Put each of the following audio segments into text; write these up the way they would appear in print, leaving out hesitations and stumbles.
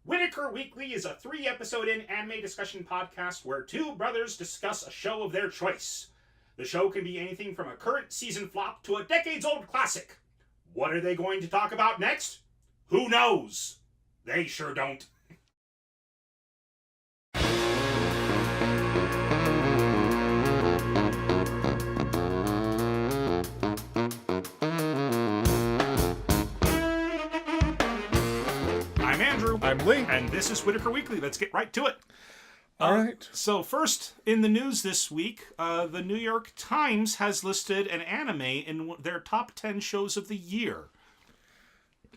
Whittaker Weekly is a 3-episode anime discussion podcast where two brothers discuss a show of their choice. The show can be anything from a current season flop to a decades-old classic. What are they going to talk about next? Who knows? They sure don't. I'm Andrew. I'm Lee. And this is Whittaker Weekly. Let's get right to it. All right. So first, in the news this week, the New York Times has listed an anime in their top 10 shows of the year.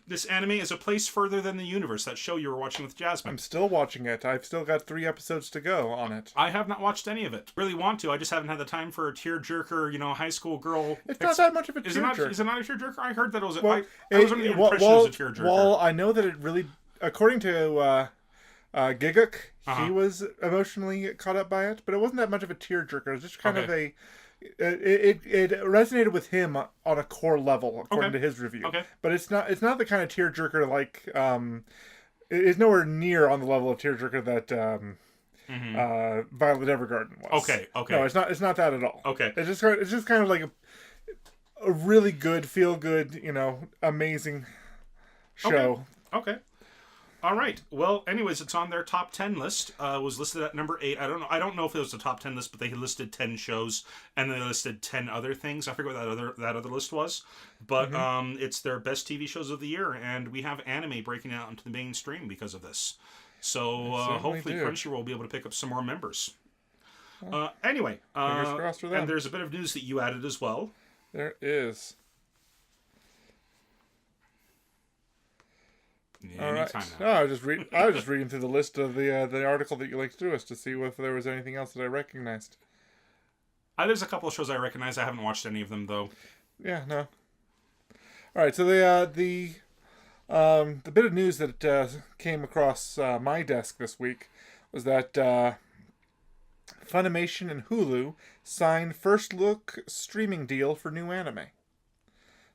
This anime is A Place Further Than the Universe, that show you were watching with Jasmine. I'm still watching it. I've still got 3 episodes to go on it. I have not watched any of it. Really want to. I just haven't had the time for a tearjerker, high school girl. It's not that much of a tearjerker. Is it not a tearjerker? I heard that it was. Well, I was under the impression it was a tearjerker. Well, I know that it really, according to Giguk, he was emotionally caught up by it, but it wasn't that much of a tearjerker. It was just kind of a. It resonated with him on a core level, according to his review. Okay. But it's not the kind of tearjerker like it's nowhere near on the level of tearjerker that Violet Evergarden was. Okay. No, it's not that at all. Okay. It's just kind of like a really good, feel good, amazing show. Okay. All right. Well, anyways, it's on their top 10 list. Was listed at number 8. I don't know if it was a top 10 list, but they listed 10 shows and they listed 10 other things. I forget what that other list was, but it's their best TV shows of the year, and we have anime breaking out into the mainstream because of this. So hopefully Crunchyroll will be able to pick up some more members. Anyway, fingers crossed for them. And there's a bit of news that you added as well. There is. All right. No, I was just reading through the list of the article that you linked to us to see if there was anything else that I recognized. There's a couple of shows I recognize. I haven't watched any of them though. Yeah, no. All right, so the bit of news that came across my desk this week was that Funimation and Hulu signed first look streaming deal for new anime.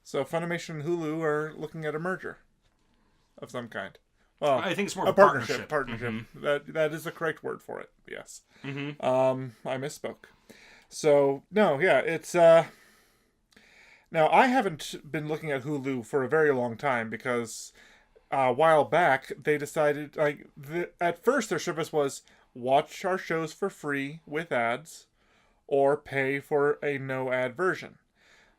So Funimation and Hulu are looking at a merger of some kind. Well, I think it's more a of a partnership. Mm-hmm. That is the correct word for it. Yes. Mm-hmm. I misspoke. So no, yeah, it's now I haven't been looking at Hulu for a very long time because a while back they decided at first their service was watch our shows for free with ads or pay for a no ad version.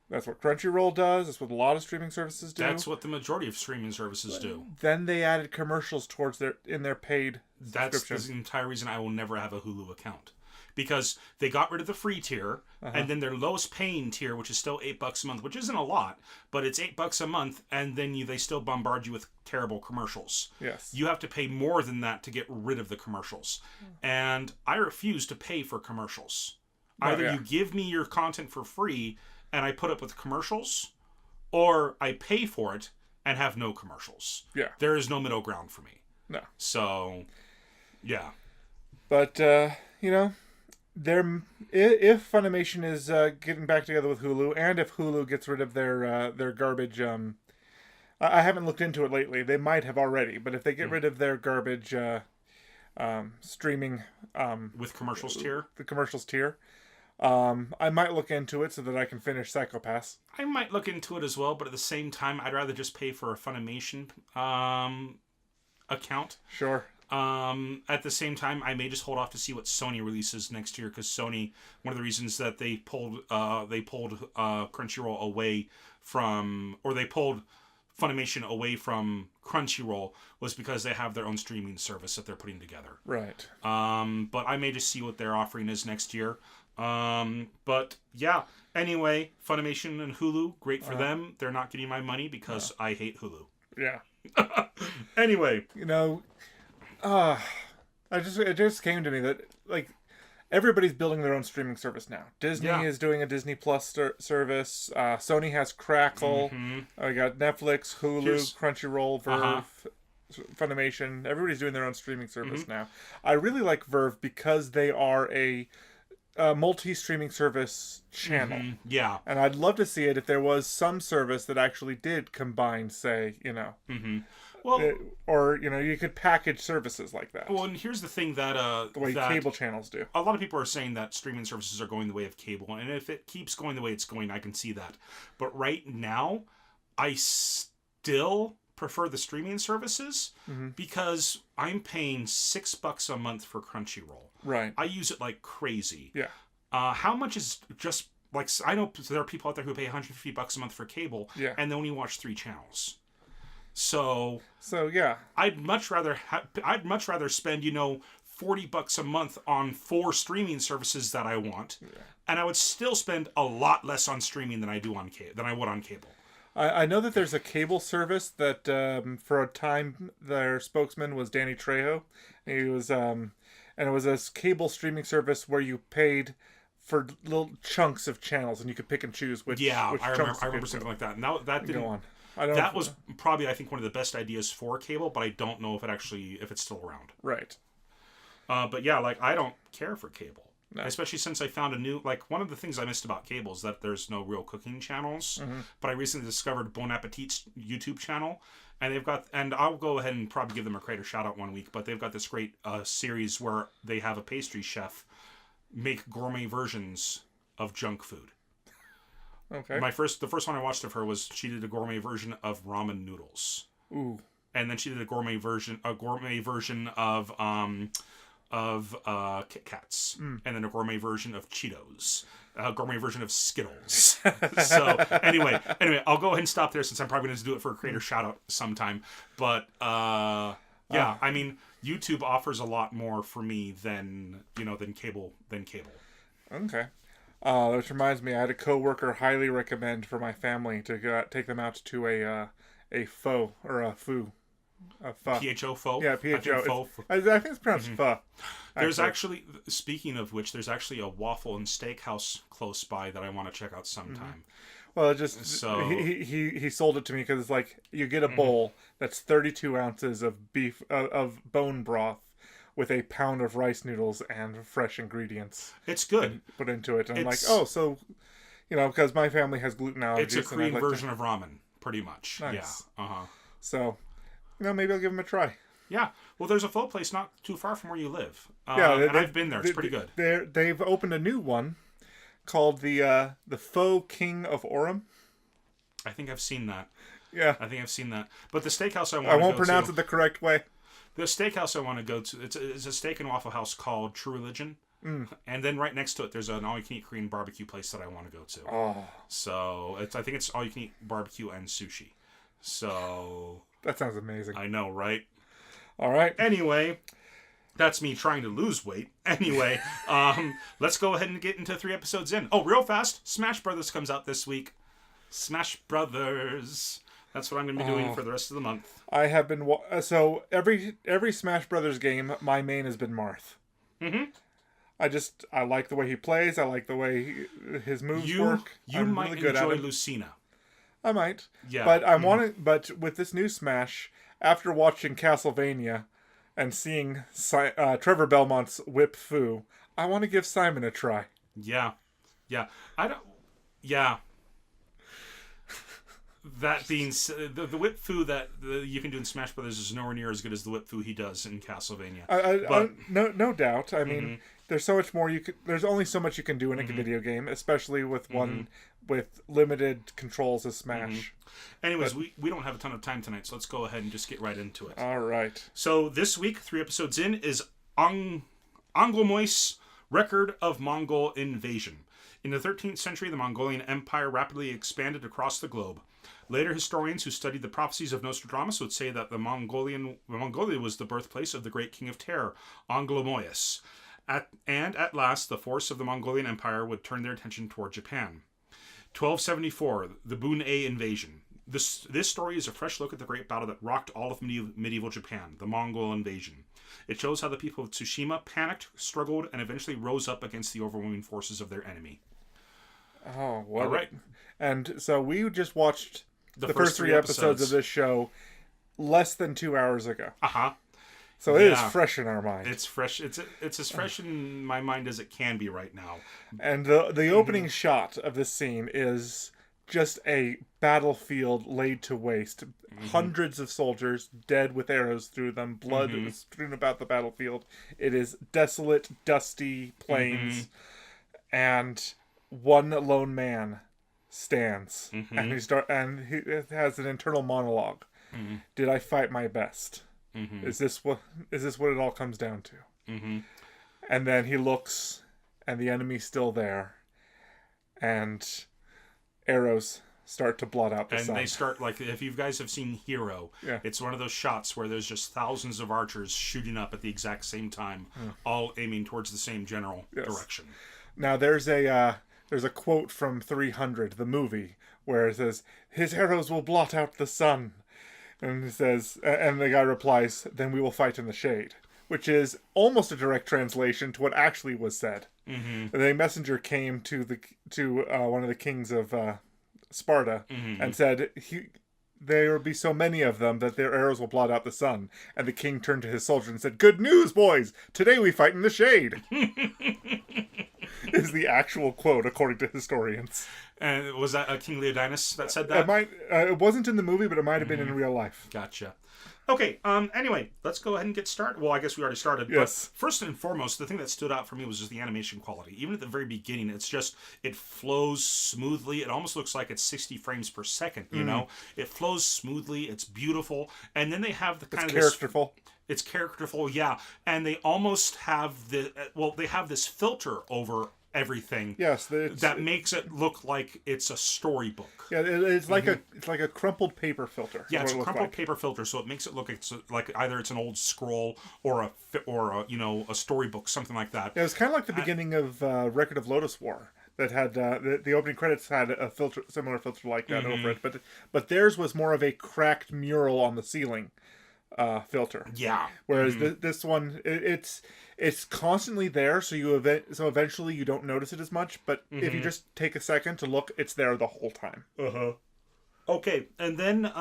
That's what Crunchyroll does. That's what a lot of streaming services do. That's what the majority of streaming services do. Then they added commercials in their paid That's the entire reason I will never have a Hulu account. Because they got rid of the free tier, and then their lowest paying tier, which is still $8 a month, which isn't a lot, but it's $8 a month, and then they still bombard you with terrible commercials. Yes. You have to pay more than that to get rid of the commercials. And I refuse to pay for commercials. Either you give me your content for free and I put up with commercials, or I pay for it and have no commercials. Yeah. There is no middle ground for me. No. So, yeah. But, if Funimation is getting back together with Hulu, and if Hulu gets rid of their garbage, I haven't looked into it lately. They might have already, but if they get rid of their garbage streaming... with commercials tier? The commercials tier. I might look into it so that I can finish Psycho-Pass. I might look into it as well, but at the same time, I'd rather just pay for a Funimation account. Sure. At the same time, I may just hold off to see what Sony releases next year, because Sony, one of the reasons that they pulled Crunchyroll away from, or they pulled Funimation away from Crunchyroll, was because they have their own streaming service that they're putting together. Right. But I may just see what their offering is next year. But yeah, anyway, Funimation and Hulu, great for them. They're not getting my money because I hate Hulu. Yeah. Anyway. It just came to me that, everybody's building their own streaming service now. Disney is doing a Disney Plus service. Sony has Crackle. I got Netflix, Hulu, Crunchyroll, Verve, Funimation. Everybody's doing their own streaming service now. I really like Verve because they are a multi-streaming service channel. Yeah. And I'd love to see it if there was some service that actually did combine, say, Well, or you could package services like that. well, and here's the thing The way that cable channels do. a lot of people are saying that streaming services are going the way of cable, and if it keeps going the way it's going, I can see that. But right now, I still prefer the streaming services because I'm paying $6 a month for Crunchyroll. Right. I use it like crazy. Yeah. How much is just like I know there are people out there who pay $150 a month for cable, Yeah. and they only watch 3 channels. So yeah, I'd much rather spend $40 a month on 4 streaming services that I want, and I would still spend a lot less on streaming than I would on cable. I know that there's a cable service that for a time their spokesman was Danny Trejo. He was and it was a cable streaming service where you paid for little chunks of channels and you could pick and choose which I chunks remember something like that. And that didn't go on. That was probably, I think, one of the best ideas for cable, but I don't know if it's still around. Right. But yeah, like I don't care for cable. No. Especially since I found one of the things I missed about cable is that there's no real cooking channels. But I recently discovered Bon Appetit's YouTube channel, and I'll go ahead and probably give them a creator shout out one week, but they've got this great series where they have a pastry chef make gourmet versions of junk food. Okay. The first one I watched of her was she did a gourmet version of ramen noodles. Ooh. And then she did a gourmet version of Kit Kats, and then a gourmet version of Cheetos, a gourmet version of Skittles. So anyway, I'll go ahead and stop there since I'm probably going to do it for a creator shout out sometime. But I mean, YouTube offers a lot more for me than cable. Okay. Which reminds me, I had a coworker highly recommend for my family to take them out to a pho or a foo. PHO pho? Yeah, PHO. I think it's pronounced pho. There's actually, speaking of which, there's actually a waffle and steakhouse close by that I want to check out sometime. Well, he sold it to me because it's like you get a bowl that's 32 ounces of beef of bone broth with a pound of rice noodles and fresh ingredients. It's good. Put into it, and I'm like, oh, so because my family has gluten allergies. It's a Korean version of ramen, pretty much. Nice. Yeah. So, maybe I'll give them a try. Yeah. Well, there's a pho place not too far from where you live. And I've been there. It's pretty good. They've opened a new one called the Pho King of Orem. I think I've seen that. Yeah. I think I've seen that. But the steakhouse I won't pronounce it the correct way. The steakhouse I want to go to, it's a steak and waffle house called True Religion. And then right next to it, there's an all-you-can-eat Korean barbecue place that I want to go to. Oh. So I think it's all-you-can-eat barbecue and sushi. So... That sounds amazing. I know, right? All right. Anyway, that's me trying to lose weight. Anyway, let's go ahead and get into 3 episodes in. Oh, real fast, Smash Brothers comes out this week. Smash Brothers. That's what I'm going to be doing for the rest of the month. I have been... So, every Smash Brothers game, my main has been Marth. I like the way he plays. I like the way his moves work. You might really enjoy Lucina. I might. Yeah. But but with this new Smash, after watching Castlevania and seeing Trevor Belmont's Whip Fu, I want to give Simon a try. Yeah. That being the Whip Fu that you can do in Smash Brothers is nowhere near as good as the Whip Fu he does in Castlevania. No doubt. I mean, there's so much more there's only so much you can do in a video game, especially with one with limited controls as Smash. Anyways, we don't have a ton of time tonight, so let's go ahead and just get right into it. All right. So this week, 3 episodes in, is Anglomois' Record of Mongol Invasion. In the 13th century, the Mongolian Empire rapidly expanded across the globe. Later historians who studied the prophecies of Nostradamus would say that Mongolia was the birthplace of the great king of terror, Anglomois. At last, the force of the Mongolian Empire would turn their attention toward Japan. 1274, the Bun-A invasion. This story is a fresh look at the great battle that rocked all of medieval Japan, the Mongol invasion. It shows how the people of Tsushima panicked, struggled, and eventually rose up against the overwhelming forces of their enemy. Oh, well. All right. And so we just watched the first 3 episodes of this show less than 2 hours ago. So it is fresh in our mind. It's fresh. It's as fresh in my mind as it can be right now. And the opening shot of this scene is just a battlefield laid to waste. Hundreds of soldiers dead with arrows through them. Blood is strewn about the battlefield. It is desolate, dusty plains, and one lone man stands, and he has an internal monologue. Did I fight my best? Is this what it all comes down to? And then he looks, and the enemy's still there, and arrows start to blot out the sun. And they start, like, if you guys have seen Hero, it's one of those shots where there's just thousands of archers shooting up at the exact same time, all aiming towards the same general direction. Now there's a quote from 300, the movie, where it says, "His arrows will blot out the sun." And he says, and the guy replies, "Then we will fight in the shade," which is almost a direct translation to what actually was said. The messenger came to one of the kings of Sparta and said, "There will be so many of them that their arrows will blot out the sun." And the king turned to his soldiers and said, "Good news, boys! Today we fight in the shade." Is the actual quote, according to historians. And was that King Leonidas that said that? It wasn't in the movie, but it might have been in real life. Gotcha. Okay, anyway, let's go ahead and get started. Well, I guess we already started. Yes. But first and foremost, the thing that stood out for me was just the animation quality. Even at the very beginning, it flows smoothly. It almost looks like it's 60 frames per second, you know? It flows smoothly. It's beautiful. And then they have the kind of characterful. It's characterful, yeah. And they almost have they have this filter over everything. Yes, that makes it look like it's a storybook. Yeah, it's like a crumpled paper filter. Yeah, it's a crumpled paper filter, so it makes it look like either it's an old scroll or a storybook, something like that. Yeah, it was kind of like the beginning of Record of Lotus War. That had the opening credits had a similar filter like that over it, but theirs was more of a cracked mural on the ceiling filter. Yeah. Whereas this one, it's constantly there, so eventually you don't notice it as much. But if you just take a second to look, it's there the whole time. Okay, and then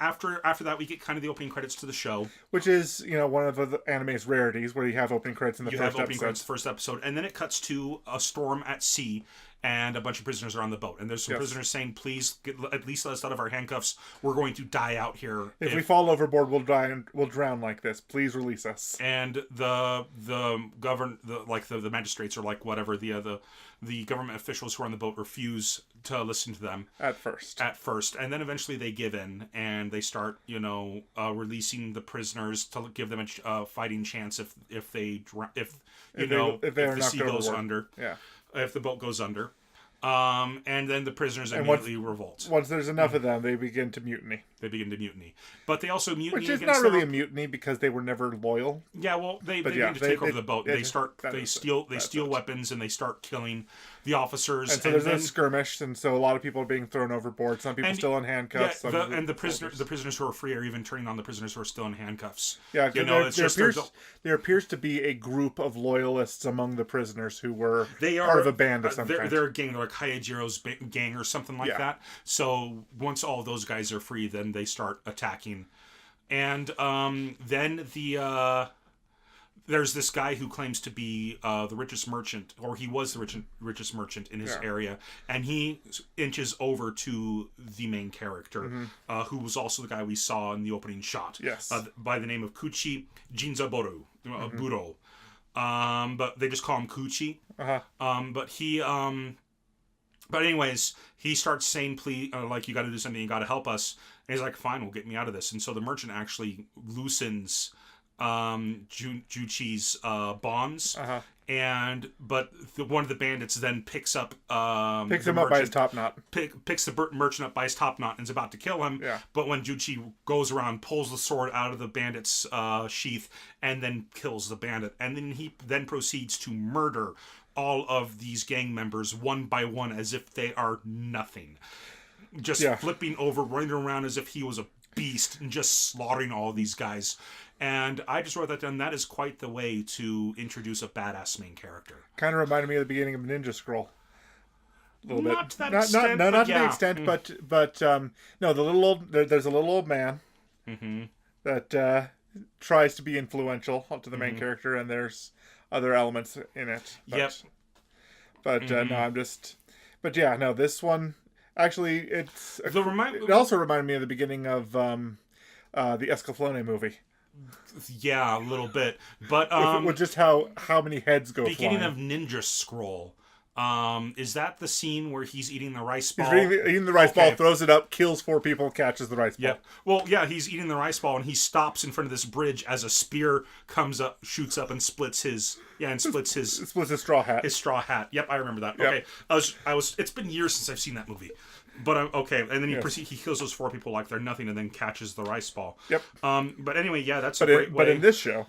after that, we get kind of the opening credits to the show, which is one of the anime's rarities, where you have opening credits in the first episode. First episode, and then it cuts to a storm at sea. And a bunch of prisoners are on the boat. And there's some prisoners saying, "Please, at least let us out of our handcuffs. We're going to die out here. If we fall overboard, we'll drown like this. Please release us." And the magistrates, or like whatever, the government officials who are on the boat refuse to listen to them. At first. And then eventually they give in, and they start, releasing the prisoners to give them a fighting chance if the sea goes under. Yeah. If the boat goes under. And then the prisoners immediately revolt. Once there's enough of them, they begin to mutiny. But they also mutiny Which is not really a mutiny, because they were never loyal. Yeah, well, they begin to take over the boat. They steal weapons, and they start killing the officers. And so there's a skirmish, and so a lot of people are being thrown overboard. Some people still in handcuffs. Yeah, the prisoners who are free are even turning on the prisoners who are still in handcuffs. Yeah, there appears to be a group of loyalists among the prisoners who were part of a band of some kind. They're a gang, they're like Hayajiro's gang or something like that. So once all those guys are free, then they start attacking. And then there's this guy who claims to be the richest merchant, or he was the richest merchant in his area, and he inches over to the main character, who was also the guy we saw in the opening shot. Yes. By the name of Kuchi Jinzaboru, Buro. But they just call him Kuchi. But anyways, he starts saying, "Please, you got to do something. You got to help us." And he's like, "Fine, we'll get me out of this." And so the merchant actually loosens Juchi's bonds, but one of the bandits then picks him up by his top knot. Picks the merchant up by his top knot and is about to kill him. Yeah. But when Juchi goes around, pulls the sword out of the bandit's sheath, and then kills the bandit, and then he proceeds to murder all of these gang members one by one as if they are nothing. Just flipping over, running around as if he was a beast, and just slaughtering all of these guys. And I just wrote that down. That is quite the way to introduce a badass main character. Kind of reminded me of the beginning of Ninja Scroll. A little bit. Not to that extent. Not to the extent, but no, there's a little old man that tries to be influential to the main character, and there's other elements in it. But, no, this one, Actually, it also reminded me of the beginning of the Escaflowne movie. Yeah, a little bit, but With just how many heads go beginning flying. of Ninja Scroll. Is that the scene where he's eating the rice ball? He's eating the rice ball, throws it up, kills 4 people, catches the rice ball. Yeah. Well, yeah, he's eating the rice ball, and he stops in front of this bridge as a spear comes up, shoots up, and splits his Splits his straw hat. his straw hat. Yep, I remember that. Yep. Okay, I was. It's been years since I've seen that movie, but okay. And then he kills those 4 people like they're nothing, and then catches the rice ball. Yep. But anyway, yeah, that's a great way. But in this show,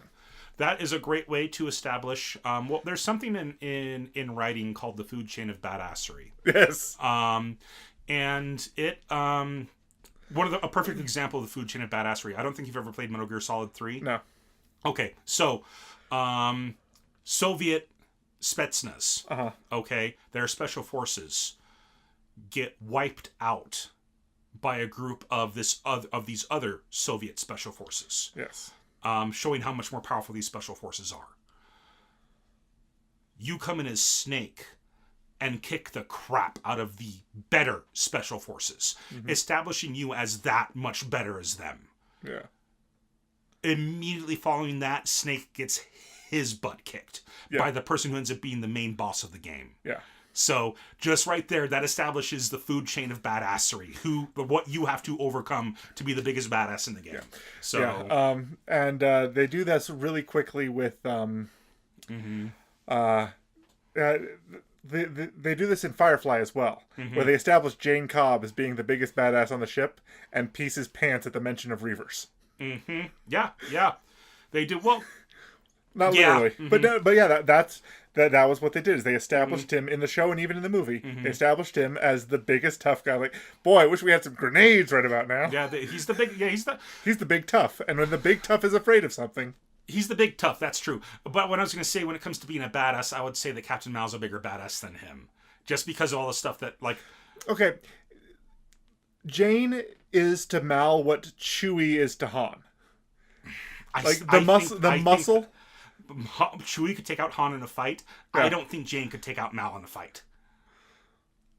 that is a great way to establish. Well, there's something in writing called the food chain of badassery. yes. And it a perfect example of the food chain of badassery. I don't think you've ever played Metal Gear Solid 3. No. Okay, so Soviet Spetsnaz. Okay, their special forces get wiped out by a group of these other Soviet special forces. Yes. Showing how much more powerful these special forces are. You come in as Snake and kick the crap out of the better special forces, establishing you as that much better as them. Yeah. Immediately following that, Snake gets his butt kicked by the person who ends up being the main boss of the game. Yeah. So just right there, that establishes the food chain of badassery. What you have to overcome to be the biggest badass in the game. Yeah. So and they do this really quickly with they do this in Firefly as well, where they establish Jane Cobb as being the biggest badass on the ship and pees his pants at the mention of Reavers. Yeah, they do. Well, not literally, but yeah, that was what they did. Is they established him in the show and even in the movie. They established him as the biggest tough guy. Like, boy, I wish we had some grenades right about now. Yeah, he's the big. Yeah, he's the big tough. And when the big tough is afraid of something, he's the big tough. That's true. But what I was going to say, when it comes to being a badass, I would say that Captain Mao's a bigger badass than him, just because of all the stuff that Okay, Jane is to Mal what Chewie is to Han. Muscle. Chewie could take out Han in a fight. Yeah. I don't think Jane could take out Mal in a fight.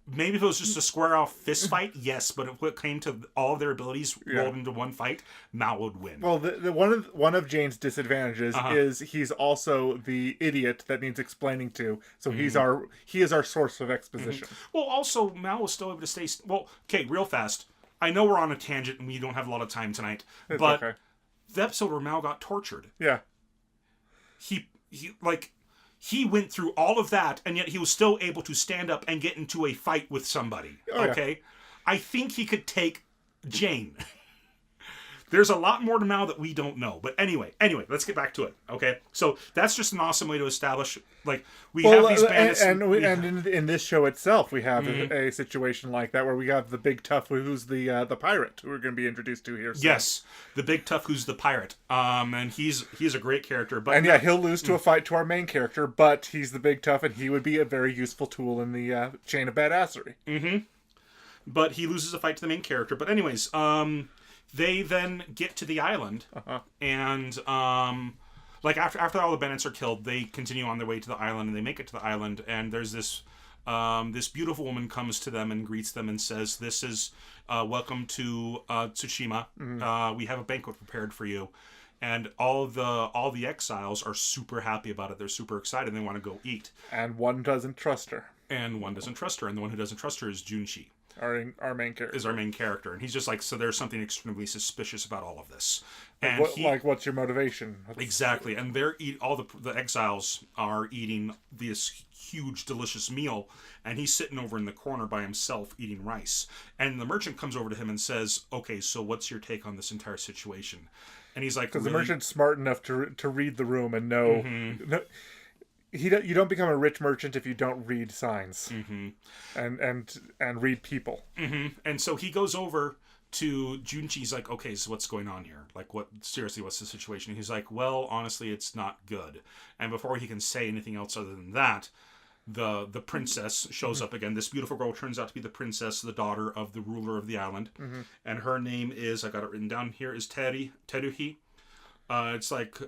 Maybe if it was just a square-off fist fight, yes. But if it came to all of their abilities rolled into one fight, Mal would win. Well, one of Jane's disadvantages is he's also the idiot that needs explaining to. So he is our source of exposition. Well, also Mal was still able to stay. Well, okay, real fast. I know we're on a tangent and we don't have a lot of time tonight, but okay. The episode where Mal got tortured. Yeah. He went through all of that, and yet he was still able to stand up and get into a fight with somebody. Okay? Yeah. I think he could take Jane. There's a lot more to Mal that we don't know. But anyway, let's get back to it. Okay? So that's just an awesome way to establish, have these bandits. And in this show itself, we have a situation like that where we have the big tough who's the pirate who we're going to be introduced to here soon. Yes, the big tough who's the pirate. And he's a great character. But he'll lose to a fight to our main character, but he's the big tough, and he would be a very useful tool in the chain of badassery. But he loses a fight to the main character. But anyways, they then get to the island, and after all the bandits are killed, they continue on their way to the island, and they make it to the island, and there's this beautiful woman comes to them and greets them and says, "This is welcome to Tsushima. We have a banquet prepared for you." And all the exiles are super happy about it. They're super excited. They want to go eat. And one doesn't trust her. And the one who doesn't trust her is Junshi. Our main character. Is our main character. And he's just like, so there's something extremely suspicious about all of this. And what's your motivation? Exactly. And all the exiles are eating this huge, delicious meal. And he's sitting over in the corner by himself eating rice. And the merchant comes over to him and says, "Okay, so what's your take on this entire situation?" And he's like, because the merchant's smart enough to read the room and know... You don't become a rich merchant if you don't read signs and read people. And so he goes over to Junshi's like, "Okay, so what's going on here? Seriously, what's the situation?" He's like, "Well, honestly, it's not good." And before he can say anything else other than that, the princess shows up again. This beautiful girl turns out to be the princess, the daughter of the ruler of the island. And her name is, I got it written down here, is Teruhi. It's like...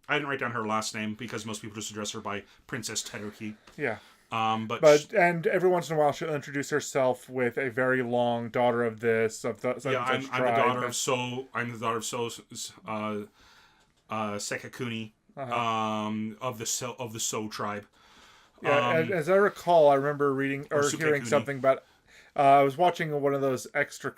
I didn't write down her last name because most people just address her by Princess Teruhi. Yeah. And every once in a while she'll introduce herself with a very long daughter of this of the yeah, I'm the daughter of I'm the daughter of Sekakuni, of the So tribe. Yeah, as I recall, I remember reading or hearing something about. I was watching one of those extra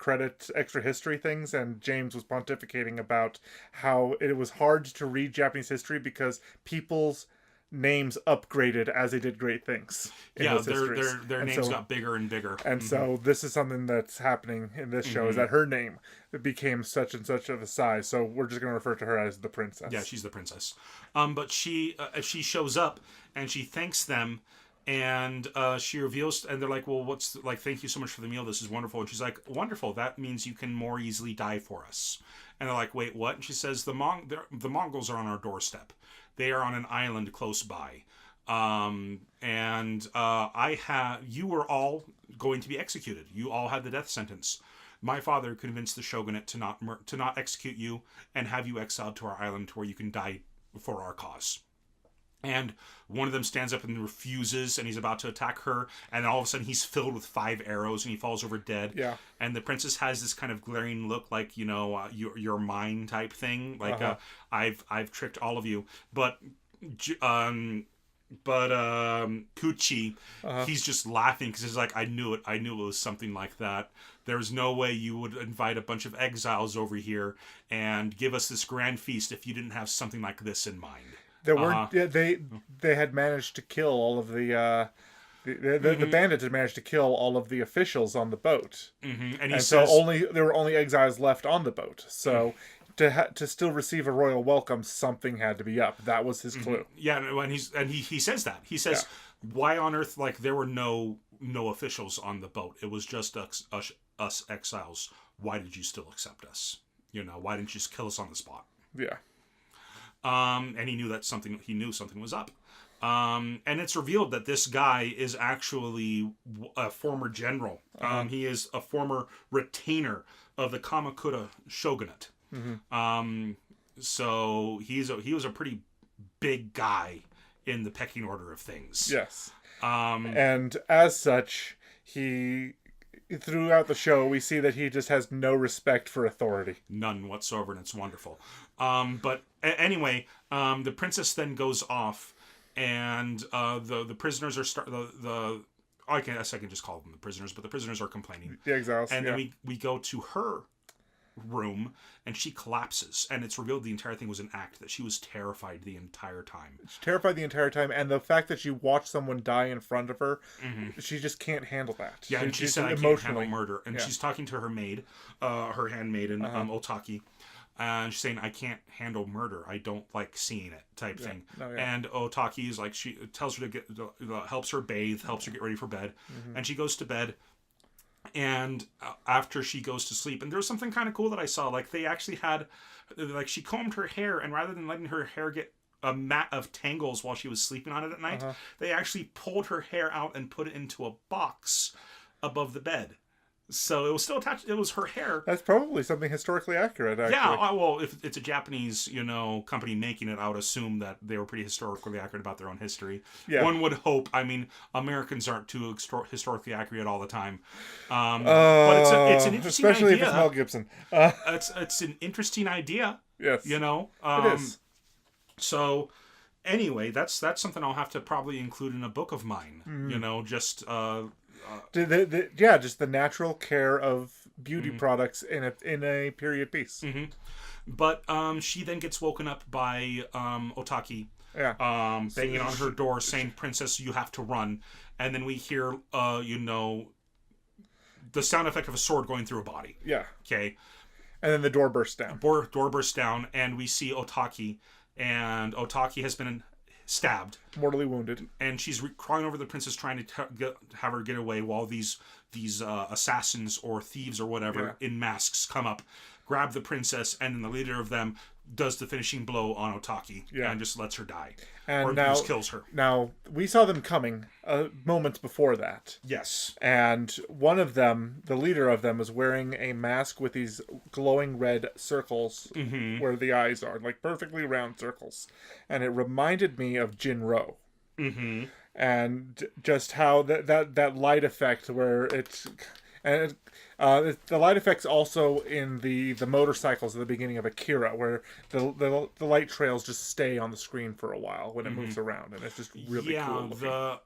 history things, and James was pontificating about how it was hard to read Japanese history because people's names upgraded as they did great things. Yeah, their names got bigger and bigger. And so this is something that's happening in this show, is that her name became such and such of a size. So we're just going to refer to her as the princess. Yeah, she's the princess. But she shows up and she thanks them, and she reveals, and they're like, well, thank you so much for the meal. This is wonderful. And she's like, wonderful. That means you can more easily die for us. And they're like, wait, what? And she says, the Mongols are on our doorstep. They are on an island close by. You were all going to be executed. You all had the death sentence. My father convinced the shogunate to not execute you and have you exiled to our island where you can die for our cause. And one of them stands up and refuses, and he's about to attack her, and all of a sudden he's filled with 5 arrows and he falls over dead. Yeah. And the princess has this kind of glaring look, like, you're mine type thing, like I've tricked all of you. But Kuchi, he's just laughing because he's like, I knew it was something like that. There's no way you would invite a bunch of exiles over here and give us this grand feast if you didn't have something like this in mind. There weren't. They had managed to kill all of the bandits had managed to kill all of the officials on the boat, and so there were only exiles left on the boat. So to still receive a royal welcome, something had to be up. That was his clue. Yeah, and he says that. He says, why on earth, like, there were no officials on the boat? It was just us exiles. Why did you still accept us? Why didn't you just kill us on the spot? Yeah. And he knew something was up. And it's revealed that this guy is actually a former general. He is a former retainer of the Kamakura shogunate. So he was a pretty big guy in the pecking order of things. Yes. And as such, throughout the show, we see that he just has no respect for authority. None whatsoever, and it's wonderful. But anyway, the princess then goes off, and the prisoners are I guess I can just call them the prisoners, but the prisoners are complaining. The exiles. And then we go to her room, and she collapses, and it's revealed the entire thing was an act, that she was terrified the entire time. She's terrified the entire time, and the fact that she watched someone die in front of her, she just can't handle that. Yeah, and she said, I can't handle murder. And she's talking to her maid, her handmaiden, Otaki, and she's saying, I can't handle murder. I don't like seeing it, type thing. No, and Otaki is like, she tells her to helps her bathe, helps her get ready for bed, and she goes to bed. And after she goes to sleep, and there was something kind of cool that I saw, like, they actually had, like, she combed her hair, and rather than letting her hair get a mat of tangles while she was sleeping on it at night, they actually pulled her hair out and put it into a box above the bed. So it was still attached. It was her hair. That's probably something historically accurate, actually. Yeah, well, if it's a Japanese, company making it, I would assume that they were pretty historically accurate about their own history. Yeah. One would hope. I mean, Americans aren't too historically accurate all the time. But it's an interesting especially idea. Especially if it's Mel Gibson. It's an interesting idea. Yes. It is. So, anyway, that's something I'll have to probably include in a book of mine. Just... just the natural care of beauty products in a period piece. But she then gets woken up by Otaki, banging on her door, saying, "Princess, you have to run." And then we hear, the sound effect of a sword going through a body. Yeah. Okay. And then the door bursts down. Door bursts down, and we see Otaki, and Otaki has been stabbed, mortally wounded, and she's crawling over the princess, trying to have her get away, while these assassins or thieves or whatever in masks come up, grab the princess, and then the leader of them does the finishing blow on Otaki and just lets her die, or just kills her. Now, we saw them coming moments before that. Yes. And one of them, the leader of them, is wearing a mask with these glowing red circles where the eyes are, like perfectly round circles. And it reminded me of Jinro. Mm-hmm. and just how that light effect where it's and the light effects also in the motorcycles at the beginning of Akira, where the light trails just stay on the screen for a while when it moves around, and it's just really cool looking.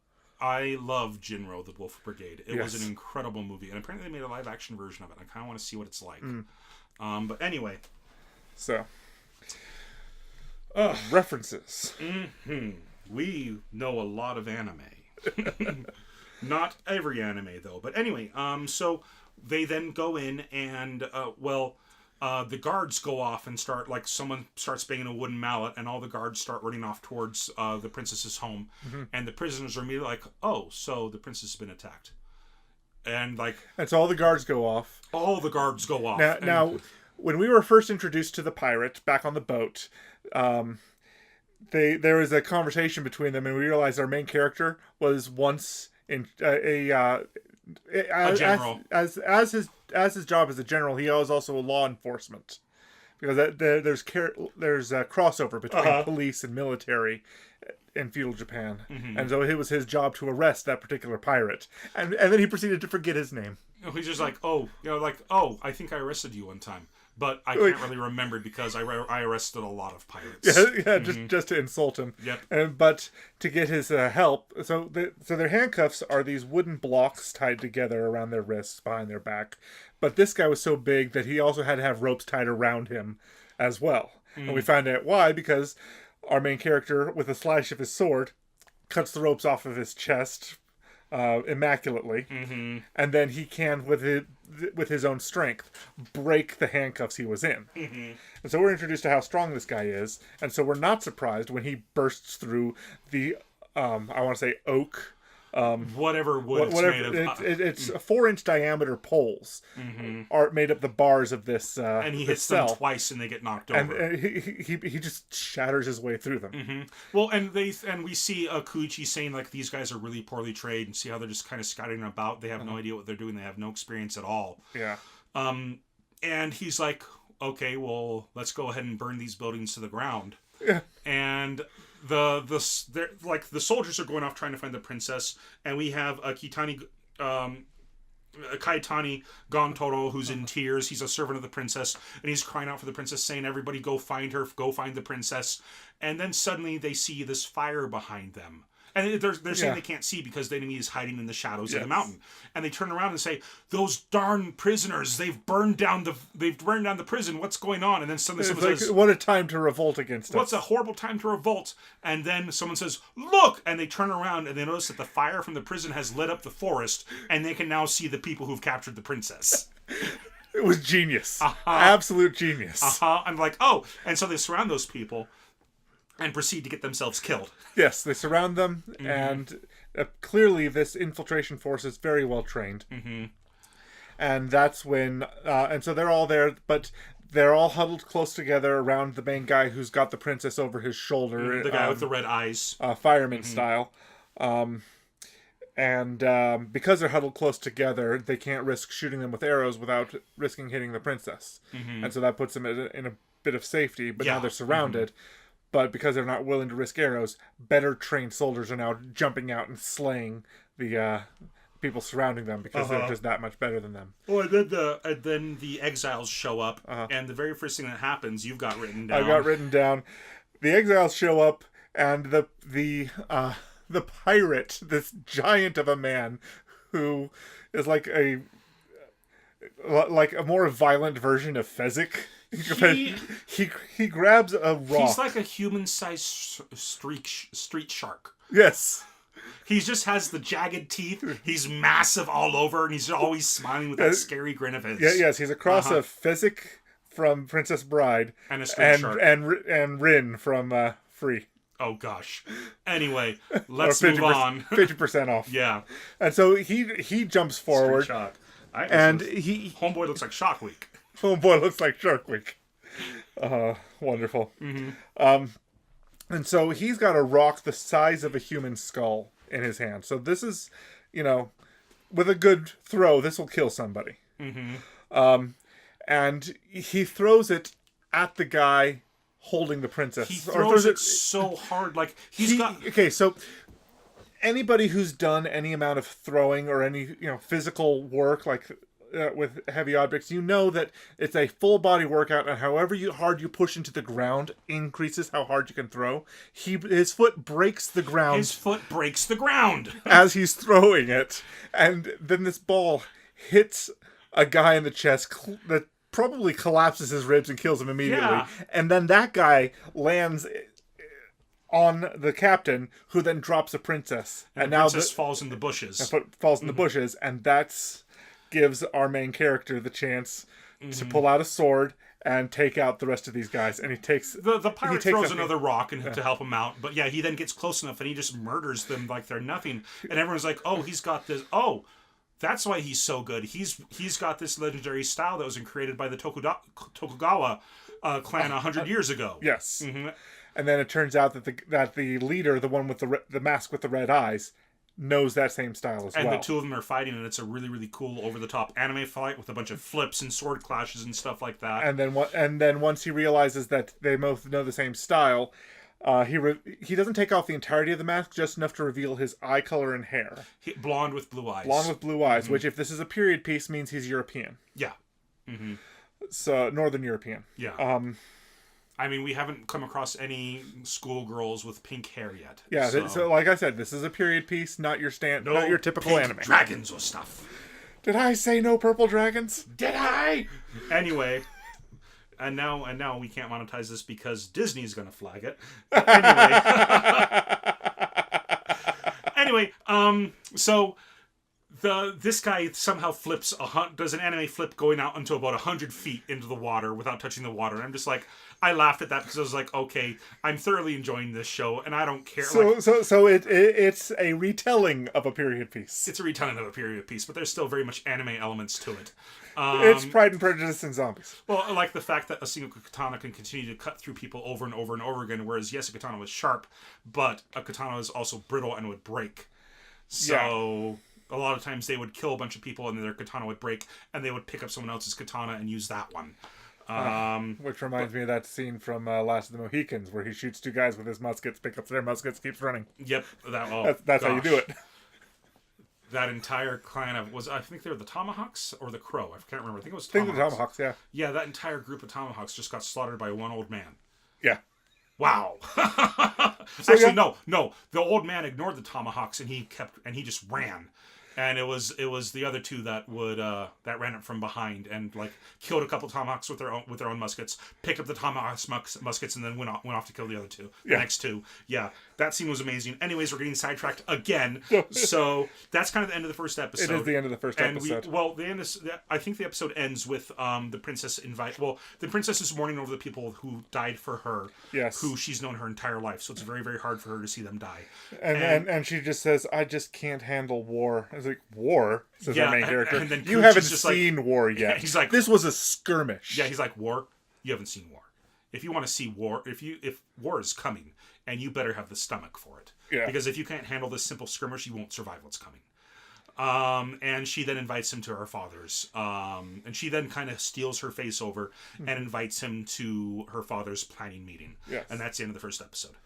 I love Jinro, the Wolf Brigade. It was Yes. an incredible movie, and apparently they made a live action version of it. I kind of want to see what it's like. But anyway, So, references. we know a lot of anime. Not every anime though, but anyway, so they then go in and the guards go off and start, like, someone starts banging a wooden mallet, and all the guards start running off towards the princess's home, and the prisoners are immediately like, "Oh, so the princess has been attacked," and like, And so all the guards go off. all the guards go off. Now, when we were first introduced to the pirate back on the boat, there was a conversation between them, and we realized our main character was once in a general. As his job as a general, he was also a law enforcement, because there's a crossover between police and military in feudal Japan, and so it was his job to arrest that particular pirate, and then he proceeded to forget his name. He's just like, I think I arrested you one time, but I can't really remember because I arrested a lot of pirates. Just to insult him. Yep. But to get his help, so their handcuffs are these wooden blocks tied together around their wrists behind their back. But this guy was so big that he also had to have ropes tied around him as well. And we find out why, because our main character, with a slash of his sword, cuts the ropes off of his chest immaculately, and then he can, with his own strength, break the handcuffs he was in. And so we're introduced to how strong this guy is, and so we're not surprised when he bursts through the I want to say oak, whatever wood it's made of. It's 4-inch diameter poles are made up the bars of this and he hits them twice and they get knocked over, and he just shatters his way through them. Well, and we see Koichi saying, like, these guys are really poorly trained, and see how they're just kind of scattering about. They have no idea what they're doing. They have no experience at all. And he's like, okay, well, let's go ahead and burn these buildings to the ground. And the soldiers are going off trying to find the princess, and we have a Kaitani Gontoro, who's in tears. He's a servant of the princess, and he's crying out for the princess, saying, "Everybody go find her, go find the princess." And then suddenly they see this fire behind them. And they're saying they can't see because the enemy is hiding in the shadows of the mountain. And they turn around and say, "Those darn prisoners! They've burned down the prison. What's going on?" And then suddenly someone says, "What a time to revolt against us! What's a horrible time to revolt!" And then someone says, "Look!" And they turn around and they notice that the fire from the prison has lit up the forest, and they can now see the people who've captured the princess. It was genius, absolute genius. I'm like, oh, and so they surround those people and proceed to get themselves killed. Yes, they surround them, and clearly this infiltration force is very well trained. And that's when, and so they're all there, but they're all huddled close together around the main guy who's got the princess over his shoulder. The guy with the red eyes. Fireman style. And because they're huddled close together, they can't risk shooting them with arrows without risking hitting the princess. And so that puts them in a bit of safety, but now they're surrounded. But because they're not willing to risk arrows, better trained soldiers are now jumping out and slaying the people surrounding them because they're just that much better than them. Well, and then the exiles show up, and the very first thing that happens, you've got written down. I got written down. The exiles show up, and the pirate, this giant of a man, who is like a more violent version of Fezzik. He grabs a rock. He's like a human-sized street shark. Yes. He just has the jagged teeth. He's massive all over, and he's always smiling with that scary grin of his. Yes, he's a cross of Fezzik from Princess Bride and a street shark. And Rin from Free. Oh gosh. Anyway, let's move on. 50% off. Yeah. And so he jumps forward. Street Shock. Homeboy looks like Shock Week. Homeboy looks like Shark Week. Wonderful. And so he's got a rock the size of a human skull in his hand. So this is, with a good throw, this will kill somebody. And he throws it at the guy holding the princess. He throws it so hard, like he's got. Okay, so anybody who's done any amount of throwing or any physical work like with heavy objects, you know that it's a full body workout, and however hard you push into the ground increases how hard you can throw. His foot breaks the ground. His foot breaks the ground as he's throwing it, and then this ball hits a guy in the chest that probably collapses his ribs and kills him immediately. Yeah. And then that guy lands on the captain, who then drops a princess. And now the princess falls in the bushes. Falls in the bushes, and that's gives our main character the chance to pull out a sword and take out the rest of these guys. And he takes... The pirate throws another rock to help him out. But yeah, he then gets close enough and he just murders them like they're nothing. And everyone's like, oh, he's got this... Oh, that's why he's so good. He's got this legendary style that was created by the Tokugawa clan 100 years ago. Yes. Mm-hmm. And then it turns out that the leader, the one with the mask with the red eyes, knows that same style as well. And the two of them are fighting, and it's a really, really cool, over-the-top anime fight with a bunch of flips and sword clashes and stuff like that. And then once he realizes that they both know the same style, he doesn't take off the entirety of the mask, just enough to reveal his eye color and hair. Blonde with blue eyes. Blonde with blue eyes, which if this is a period piece means he's European. Yeah. Mm-hmm. So Northern European. Yeah. I mean, we haven't come across any schoolgirls with pink hair yet. Yeah, so like I said, this is a period piece, not your not your typical pink anime. Dragons or stuff. Did I say no purple dragons? Did I? Anyway, and now we can't monetize this because Disney's gonna flag it. Anyway, so this guy somehow does an anime flip going out into about 100 feet into the water without touching the water. And I'm just like, I laughed at that because I was like, okay, I'm thoroughly enjoying this show and I don't care. So it's a retelling of a period piece. It's a retelling of a period piece, but there's still very much anime elements to it. It's Pride and Prejudice and zombies. Well, I like the fact that a single katana can continue to cut through people over and over and over again, whereas yes, a katana was sharp, but a katana is also brittle and would break. So a lot of times they would kill a bunch of people and their katana would break, and they would pick up someone else's katana and use that one. Which reminds me of that scene from Last of the Mohicans, where he shoots two guys with his muskets, picks up their muskets, keeps running. Yep, that's how you do it. That entire clan I think they were the Tomahawks or the Crow. I can't remember. I think it was Tomahawks. The Tomahawks, yeah. Yeah, that entire group of Tomahawks just got slaughtered by one old man. Yeah. Wow. Actually, no. The old man ignored the Tomahawks and he just ran. And it was the other two that ran up from behind and like killed a couple Tomahawks with their own muskets, picked up the Tomahawks muskets, and then went off to kill the other two. The next two. Yeah, that scene was amazing. Anyways, we're getting sidetracked again. So that's kind of the end of the first episode. It is the end of the first episode. I think the episode ends with the princess the princess is mourning over the people who died for her. Yes. Who she's known her entire life. So it's very, very hard for her to see them die. And she just says, "I just can't handle war." I was like, "War?" Says our main character. And then you haven't seen war yet. He's like, "This was a skirmish." Yeah, he's like, "War? You haven't seen war. If you want to see war, if war is coming, and you better have the stomach for it. Yeah. Because if you can't handle this simple skirmish, you won't survive what's coming." And she then invites him to her father's. And she then kind of steals her face over and invites him to her father's planning meeting. Yes. And that's the end of the first episode.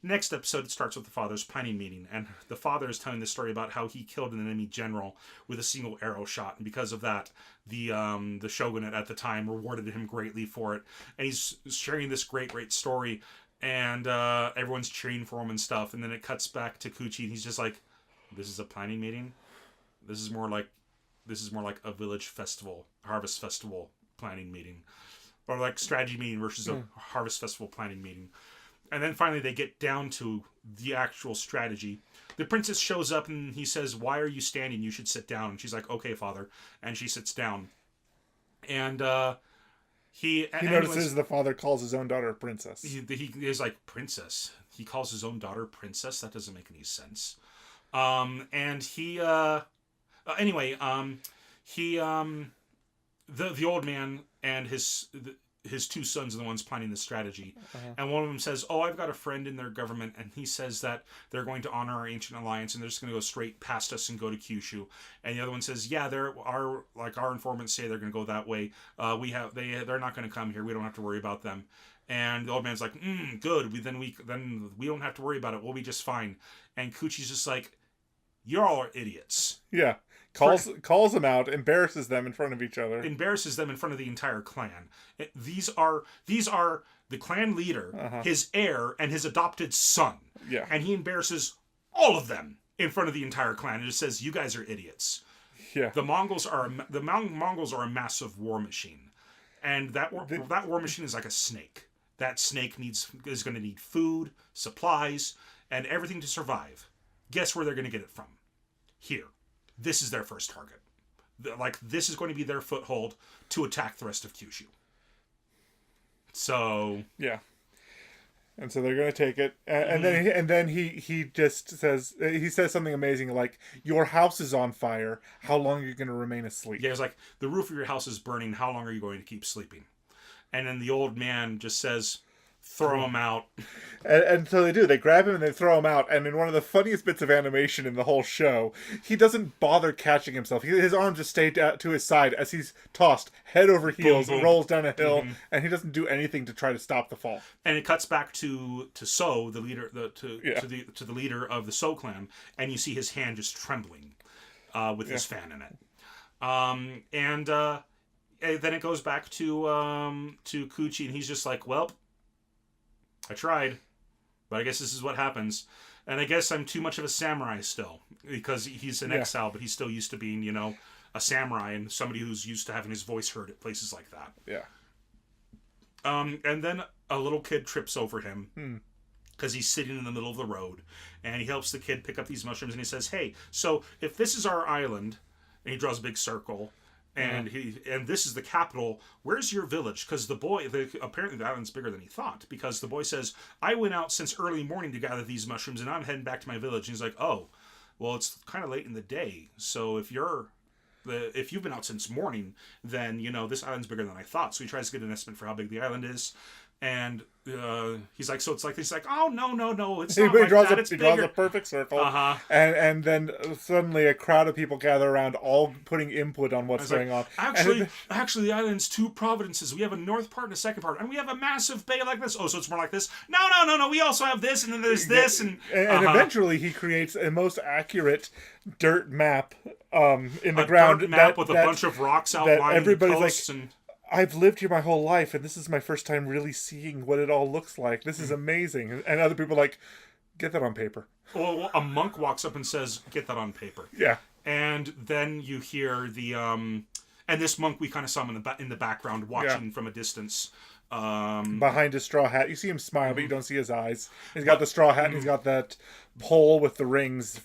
Next episode starts with the father's planning meeting, and the father is telling the story about how he killed an enemy general with a single arrow shot, and because of that, the shogunate at the time rewarded him greatly for it. And he's sharing this great story, and everyone's cheering for him and stuff. And then it cuts back to Kuchi, and he's just like, "This is a planning meeting. This is more like a village festival, harvest festival planning meeting, or like strategy meeting versus a harvest festival planning meeting." And then finally they get down to the actual strategy. The princess shows up and he says, "Why are you standing? You should sit down." And she's like, "Okay, father." And she sits down. And he notices the father calls his own daughter a princess. He is like, "Princess?" He calls his own daughter princess? That doesn't make any sense. And he anyway, the old man and his two sons are the ones planning the strategy. And one of them says, "Oh, I've got a friend in their government, and he says that they're going to honor our ancient alliance, and they're just going to go straight past us and go to Kyushu." And the other one says, "Yeah, our informants say they're going to go that way. They're not going to come here. We don't have to worry about them." And the old man's like, "Good. Then we don't have to worry about it. We'll be just fine." And Kuchi's just like, you all are idiots. Yeah. Calls them out, embarrasses them in front of each other. Embarrasses them in front of the entire clan. These are the clan leader, his heir, and his adopted son. Yeah. And he embarrasses all of them in front of the entire clan. And just says, "You guys are idiots." Yeah. The Mongols are a massive war machine, and that war machine is like a snake. That snake is going to need food, supplies, and everything to survive. Guess where they're going to get it from? Here. This is their first target. This is going to be their foothold to attack the rest of Kyushu. So yeah, and so they're going to take it, and then he just says something amazing like, "Your house is on fire. How long are you going to remain asleep?" Yeah, it's like, "The roof of your house is burning. How long are you going to keep sleeping?" And then the old man just says, "Throw him out." And so they do. They grab him and they throw him out. And in one of the funniest bits of animation in the whole show, he doesn't bother catching himself. His arms just stay to his side as he's tossed head over heels, boom, boom. Rolls down a hill, and he doesn't do anything to try to stop the fall. And it cuts back to So, the leader, to the leader of the So clan, and you see his hand just trembling with his fan in it. And then it goes back to Kuchi, and he's just like, "Well, I tried, but I guess this is what happens. And I guess I'm too much of a samurai still, because he's in exile, but he's still used to being, a samurai and somebody who's used to having his voice heard at places like that." Yeah. And then a little kid trips over him because he's sitting in the middle of the road, and he helps the kid pick up these mushrooms, and he says, "Hey, so if this is our island," and he draws a big circle, and this is the capital, "where's your village?" Because apparently the island's bigger than he thought, because the boy says, "I went out since early morning to gather these mushrooms, and I'm heading back to my village." And he's like, "Oh, well, it's kind of late in the day, so if you've been out since morning, then this island's bigger than I thought." So he tries to get an estimate for how big the island is, and he's like, "Oh, no, it's not like that. It's bigger." He draws a perfect circle, and then suddenly a crowd of people gather around, all putting input on what's going on. Actually, the island's two provinces. We have a north part and a second part, and we have a massive bay like this. Oh, so it's more like this? No. We also have this, and then there's this, and eventually he creates a most accurate dirt map in the ground, dirt map with a bunch of rocks outlining the coasts, and I've lived here my whole life, and this is my first time really seeing what it all looks like. This is amazing. And other people are like, "Get that on paper." Well, a monk walks up and says, "Get that on paper." Yeah. And then you hear the and this monk, we kind of saw him in the background watching from a distance. Behind his straw hat. You see him smile, but you don't see his eyes. He's got the straw hat, and he's got that pole with the rings.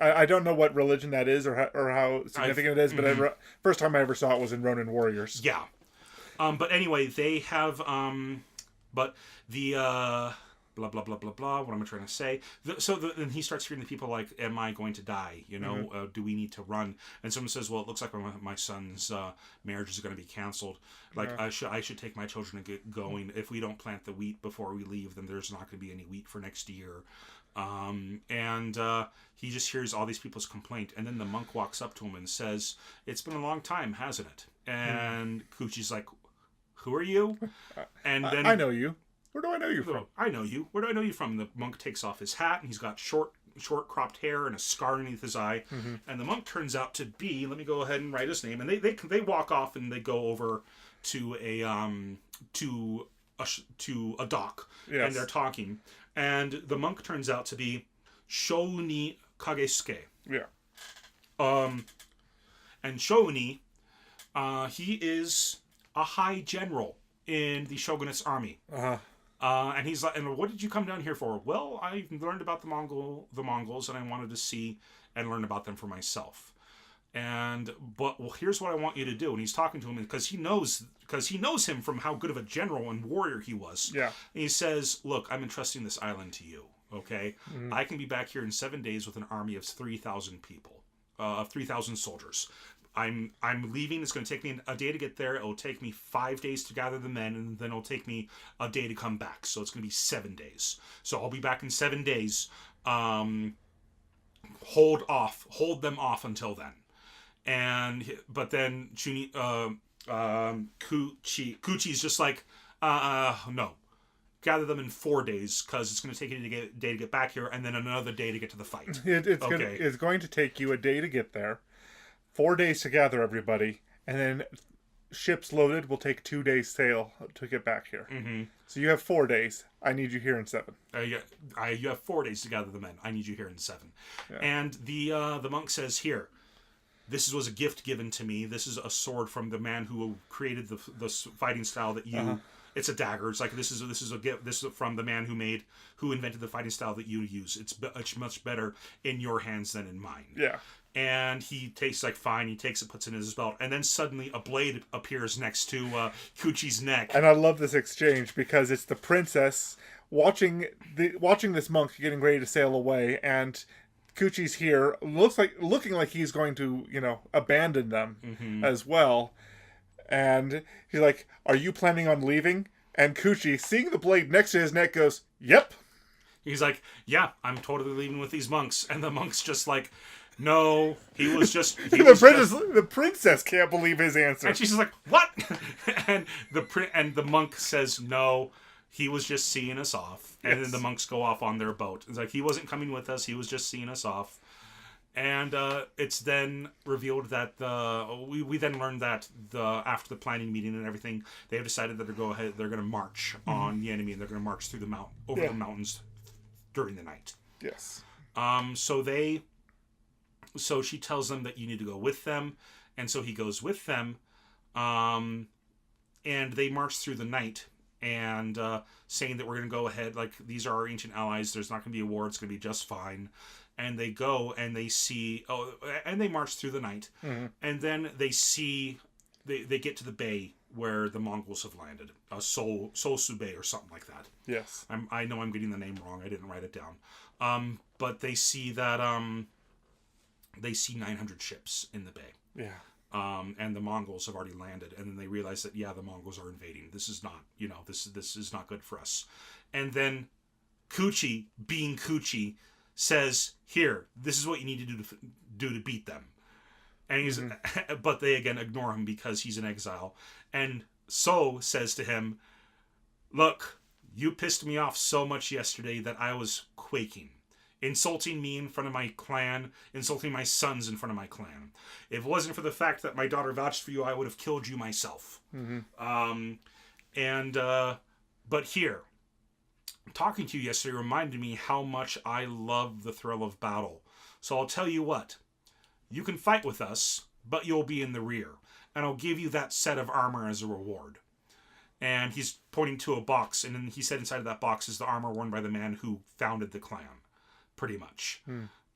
I don't know what religion that is or how significant it is, but first time I ever saw it was in Ronin Warriors. Yeah. But anyway, they have but the blah blah blah blah blah. What am I trying to say? And he starts hearing the people like, "Am I going to die? Do we need to run?" And someone says, "Well, it looks like my son's marriage is going to be canceled. I should take my children and get going. If we don't plant the wheat before we leave, then there's not going to be any wheat for next year." He just hears all these people's complaint, and then the monk walks up to him and says, "It's been a long time, hasn't it?" And Kuchi's like, "Who are you?" And then I know you. Where do I know you from? "I know you. Where do I know you from?" And the monk takes off his hat, and he's got short cropped hair and a scar underneath his eye. And the monk turns out to be, let me go ahead and write his name. And they walk off and they go over to a dock, and they're talking. And the monk turns out to be Shouni Kagesuke. Yeah. And Shouni, he is a high general in the shogunate's army. And he's like, "And what did you come down here for?" "Well, I learned about the Mongols, and I wanted to see and learn about them for myself. But here's what I want you to do." And he's talking to him because he knows him from how good of a general and warrior he was. Yeah. And he says, "Look, I'm entrusting this island to you. Okay, I can be back here in 7 days with an army of 3,000 people, of 3,000 soldiers. I'm leaving. It's going to take me a day to get there. It'll take me 5 days to gather the men, and then it'll take me a day to come back. So it's going to be 7 days. So I'll be back in 7 days. Hold them off until then." But then Kuchi's just like, "No." gather them in 4 days because it's going to take you a day to get back here, and then another day to get to the fight. It's going to take you a day to get there, 4 days to gather everybody, and then ships loaded will take 2 days sail to get back here. Mm-hmm. So you have 4 days. I need you here in 7. You have 4 days to gather the men. I need you here in 7. Yeah. And the monk says, here, this was a gift given to me. This is a sword from the man who created the fighting style that you. Uh-huh. It's a dagger. It's like this is a gift. This is from the man who invented the fighting style that you use. It's much better in your hands than in mine. Yeah. And he takes fine. He takes it, puts it in his belt, and then suddenly a blade appears next to Kuchi's neck. And I love this exchange because it's the princess watching this monk getting ready to sail away, and Kuchi's here, looking like he's going to, abandon them as well. And he's like, "Are you planning on leaving?" And Kuchi, seeing the blade next to his neck, goes, "Yep." He's like, "Yeah, I'm totally leaving with these monks." And the monk's just like, "No, he was just." The princess can't believe his answer, and she's just like, "What?" and the monk says, "No, he was just seeing us off." And then the monks go off on their boat. It's like he wasn't coming with us; he was just seeing us off. And it's then revealed that we then learned that after the planning meeting and everything, they have decided that they're going to march on the enemy, and they're going to march through the mountains during the night. Yes. So she tells them that you need to go with them, and so he goes with them, and they march through the night, and saying that we're going to go ahead, like, these are our ancient allies, there's not going to be a war, it's going to be just fine. And they go and they see, and they march through the night, and then they see, they get to the bay where the Mongols have landed, Solsu Bay or something like that. Yes. I know I'm getting the name wrong, I didn't write it down. But they see that, they see 900 ships in the bay. Yeah. And the Mongols have already landed, and then they realize that, the Mongols are invading. This is not, this is not good for us. And then Kuchi, being Kuchi, says, "Here, this is what you need to do to beat them." And he's, but they again ignore him because he's in exile. And So says to him, "Look, you pissed me off so much yesterday that I was quaking. Insulting me in front of my clan, insulting my sons in front of my clan. If it wasn't for the fact that my daughter vouched for you, I would have killed you myself." But here, talking to you yesterday reminded me how much I love the thrill of battle. So I'll tell you what, you can fight with us, but you'll be in the rear, and I'll give you that set of armor as a reward. And he's pointing to a box, and then he said inside of that box is the armor worn by the man who founded the clan, pretty much.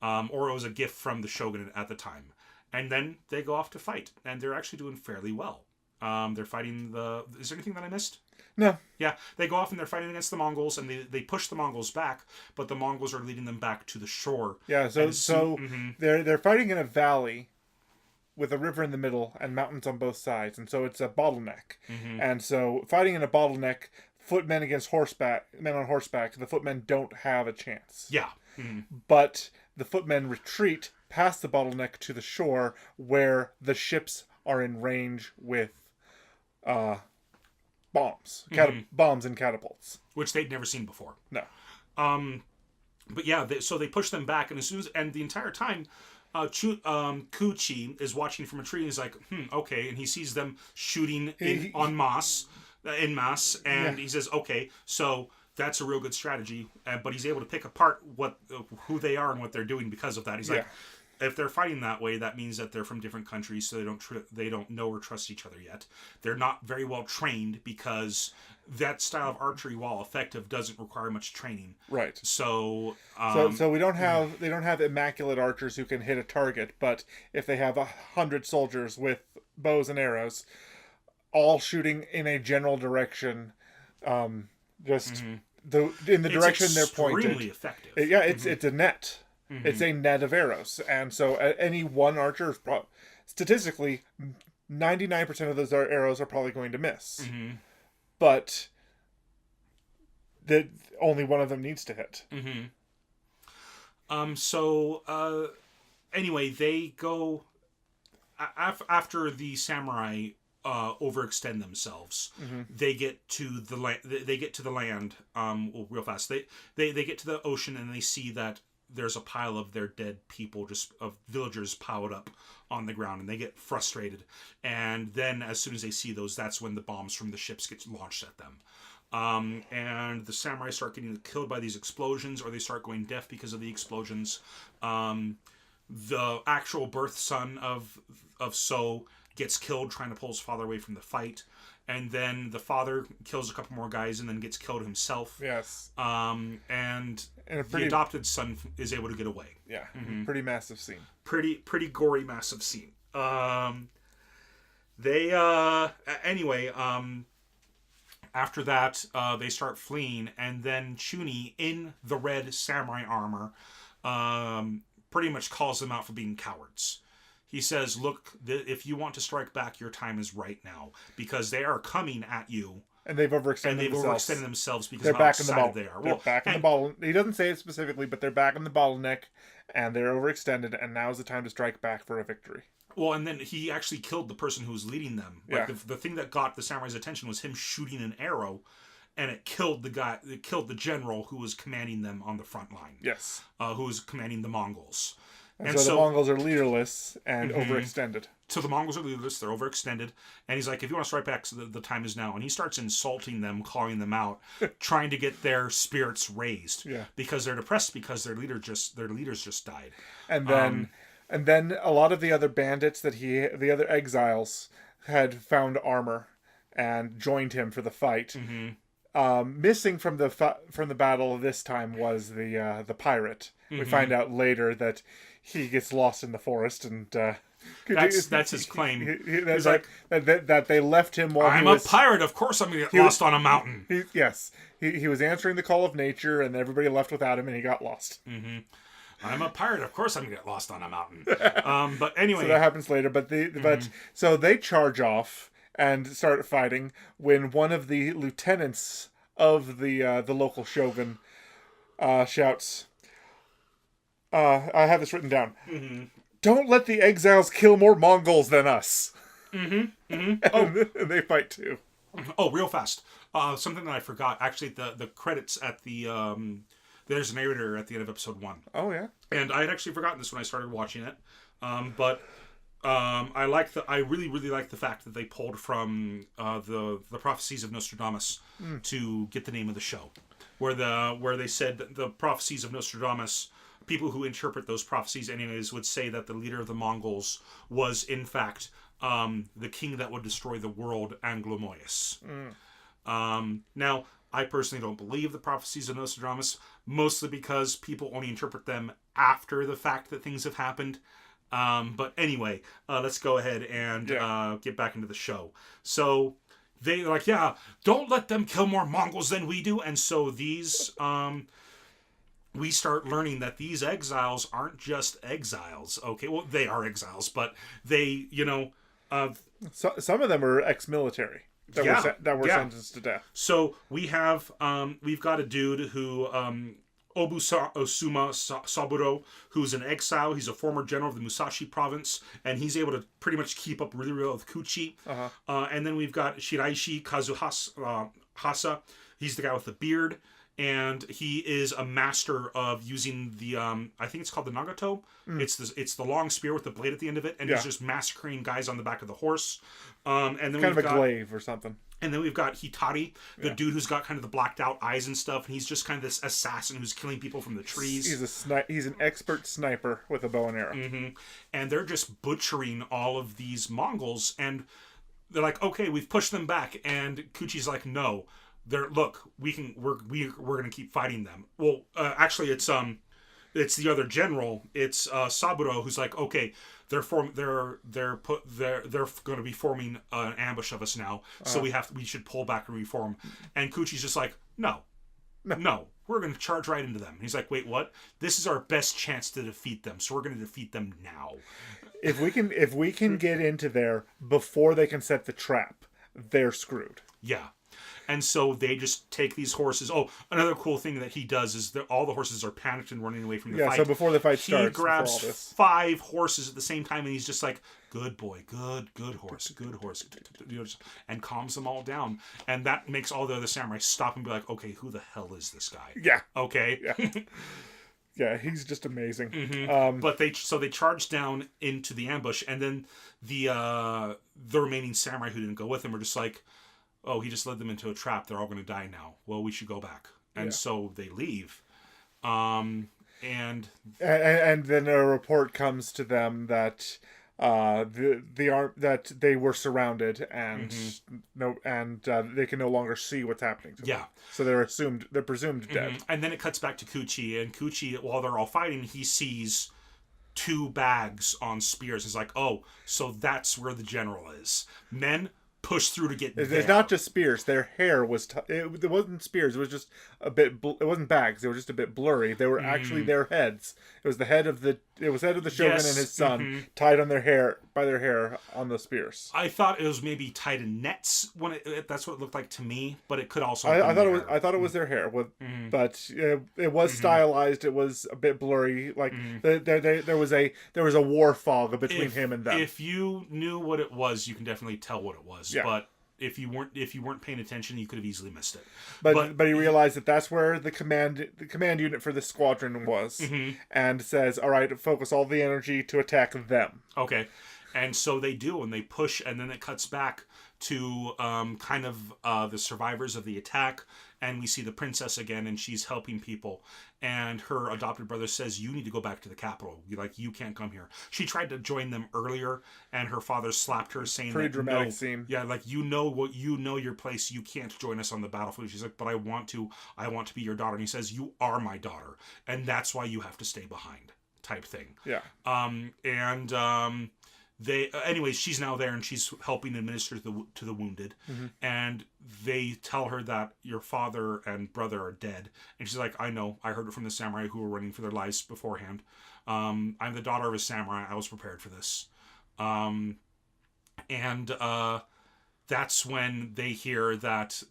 Or it was a gift from the shogunate at the time. And then they go off to fight, and they're actually doing fairly well. They're fighting is there anything that I missed? No. Yeah, they go off and they're fighting against the Mongols, and they push the Mongols back, but the Mongols are leading them back to the shore. Yeah, so they're fighting in a valley with a river in the middle and mountains on both sides, and so it's a bottleneck. And so fighting in a bottleneck, footmen against men on horseback, the footmen don't have a chance. Yeah. But the footmen retreat past the bottleneck to the shore where the ships are in range with bombs. Bombs and catapults. Which they'd never seen before. No. But yeah, so they push them back, and the entire time, Kuchi is watching from a tree, and he's like, okay, and he sees them shooting en masse, and he says, okay, so that's a real good strategy, but he's able to pick apart who they are and what they're doing because of that. He's like, if they're fighting that way, that means that they're from different countries, so they don't know or trust each other yet. They're not very well trained because that style of archery, while effective, doesn't require much training. Right. So we don't have they don't have immaculate archers who can hit a target, but if they have 100 soldiers with bows and arrows, all shooting in a general direction, in the direction they're pointed. Extremely effective. It's a net. It's a net of arrows, and so any one archer, statistically, 99% of those arrows are probably going to miss. But only one of them needs to hit. Anyway, they go after the samurai overextend themselves. They get to the land. They get to the land real fast. They get to the ocean and they see that there's a pile of their dead people, just of villagers piled up on the ground, and they get frustrated. And then as soon as they see those, that's when the bombs from the ships get launched at them. And the samurai start getting killed by these explosions, or they start going deaf because of the explosions. The actual birth son of So gets killed trying to pull his father away from the fight. And then the father kills a couple more guys and then gets killed himself. Yes. And the adopted son is able to get away. Yeah. Pretty massive scene. Pretty gory, massive scene. Anyway, after that, they start fleeing, and then Chuni, in the red samurai armor, pretty much calls them out for being cowards. He says, look, if you want to strike back, your time is right now, because they are coming at you. And they've overextended themselves because they're of how back in the excited ball. they are. They're back in the ball. He doesn't say it specifically, but they're back in the bottleneck, and they're overextended, and now is the time to strike back for a victory. Well, and then he actually killed the person who was leading them. Like the thing that got the samurai's attention was him shooting an arrow, and it killed the guy. It killed the general who was commanding them on the front line. Yes. Who was commanding the Mongols. And so the Mongols are leaderless and overextended. So the Mongols are leaderless, they're overextended, and he's like, if you want to strike back, so the time is now. And he starts insulting them, calling them out, trying to get their spirits raised. Yeah. Because they're depressed because their leaders just died. And then a lot of the other bandits the other exiles had found armor and joined him for the fight. Missing from the battle this time was the pirate. We find out later that he gets lost in the forest, and that's his claim. He's like that they left him while I'm a pirate. Of course, I'm gonna get lost on a mountain. He was answering the call of nature, and everybody left without him, and he got lost. I'm a pirate. Of course, I'm gonna get lost on a mountain. But anyway, so that happens later. But so they charge off and start fighting when one of the lieutenants of the local shogun shouts, I have this written down. Don't let the exiles kill more Mongols than us. And they fight too. Oh, real fast. Something that I forgot. Actually, the credits at the there's a narrator at the end of episode 1. Oh yeah. And I had actually forgotten this when I started watching it. But I really like the fact that they pulled from the prophecies of Nostradamus to get the name of the show, where they said that the prophecies of Nostradamus, people who interpret those prophecies anyways, would say that the leader of the Mongols was in fact the king that would destroy the world, Anglomois. Now, I personally don't believe the prophecies of Nostradamus, mostly because people only interpret them after the fact that things have happened. But anyway, let's go ahead and get back into the show. So they're like, yeah, don't let them kill more Mongols than we do. And so these, we start learning that these exiles aren't just exiles. Okay, well, they are exiles, but they, so, some of them are ex-military that were sentenced to death. So we have, we've got a dude who, Osuma Saburo, who's an exile. He's a former general of the Musashi province, and he's able to pretty much keep up really well with Kuchi. And then we've got Shiraishi Kazuhasa. He's the guy with the beard, and he is a master of using the I think it's called the Nagato. It's the long spear with the blade at the end of it, and he's just massacring guys on the back of the horse. And then kind of a glaive or something. And then we've got Hitari, the dude who's got kind of the blacked out eyes and stuff, and he's just kind of this assassin who's killing people from the trees. He's an expert sniper with a bow and arrow. And they're just butchering all of these Mongols, and they're like, okay, we've pushed them back, and Kuchi's like, no, we're gonna keep fighting them. Well, actually, it's the other general. It's Saburo, who's like, okay, they're going to be forming an ambush of us now, so we should pull back and reform. And Kuchi's just like, no, we're going to charge right into them. And he's like, wait, what? This is our best chance to defeat them, so we're going to defeat them now. If we can get into there before they can set the trap, they're screwed. Yeah. And so they just take these horses. Oh, another cool thing that he does is that all the horses are panicked and running away from the fight. So before the fight starts, he grabs before all this. 5 horses at the same time, and he's just like, "Good boy, good horse, and calms them all down. And that makes all the other samurai stop and be like, "Okay, who the hell is this guy?" Yeah. Okay. Yeah. Yeah, he's just amazing. But they charge down into the ambush, and then the remaining samurai who didn't go with him are just like, "Oh, he just led them into a trap. They're all going to die now. Well, we should go back." And so they leave. And then a report comes to them that that they were surrounded and they can no longer see what's happening to them. Yeah. So they're presumed dead. And then it cuts back to Kuchi, and Kuchi, while they're all fighting, he sees 2 bags on spears. He's like, "Oh, so that's where the general is." Men push through to get there. It's not just spears. Their hair was... it wasn't spears. It was just a bit... it wasn't bags. They were just a bit blurry. They were actually their heads. It was the head of the... It was head of the shogun and his son tied on their hair... by their hair on the spears. I thought it was maybe tied in nets when that's what it looked like to me, but it could also... I thought it was their hair. But it was stylized. It was a bit blurry. Like there was a war fog between him and them. If you knew what it was, you can definitely tell what it was. Yeah. But if you weren't paying attention, you could have easily missed it. But he realized that that's where the command unit for this squadron was, and says, "All right, focus all the energy to attack them." Okay, and so they do, and they push, and then it cuts back to kind of the survivors of the attack, and we see the princess again, and she's helping people, and her adopted brother says, "You need to go back to the capital. You can't come here." She tried to join them earlier, and her father slapped her, saying, Pretty dramatic scene. Yeah, like, you know your place. You can't join us on the battlefield. She's like, "But I want to be your daughter." And he says, "You are my daughter, and that's why you have to stay behind," type thing. Yeah. Anyways, she's now there, and she's helping administer to the wounded, and they tell her that your father and brother are dead, and she's like, "I know, I heard it from the samurai who were running for their lives beforehand. I'm the daughter of a samurai. I was prepared for this." That's when they hear that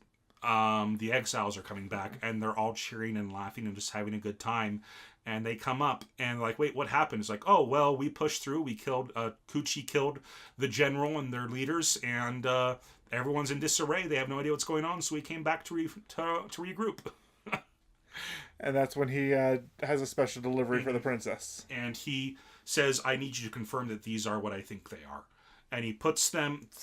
the exiles are coming back, and they're all cheering and laughing and just having a good time. And they come up and like, "Wait, what happened?" It's like, "Oh, well, we pushed through. We killed Kuchi killed the general and their leaders, and everyone's in disarray. They have no idea what's going on. So we came back to regroup." And that's when he has a special delivery for the princess. And he says, "I need you to confirm that these are what I think they are." And he puts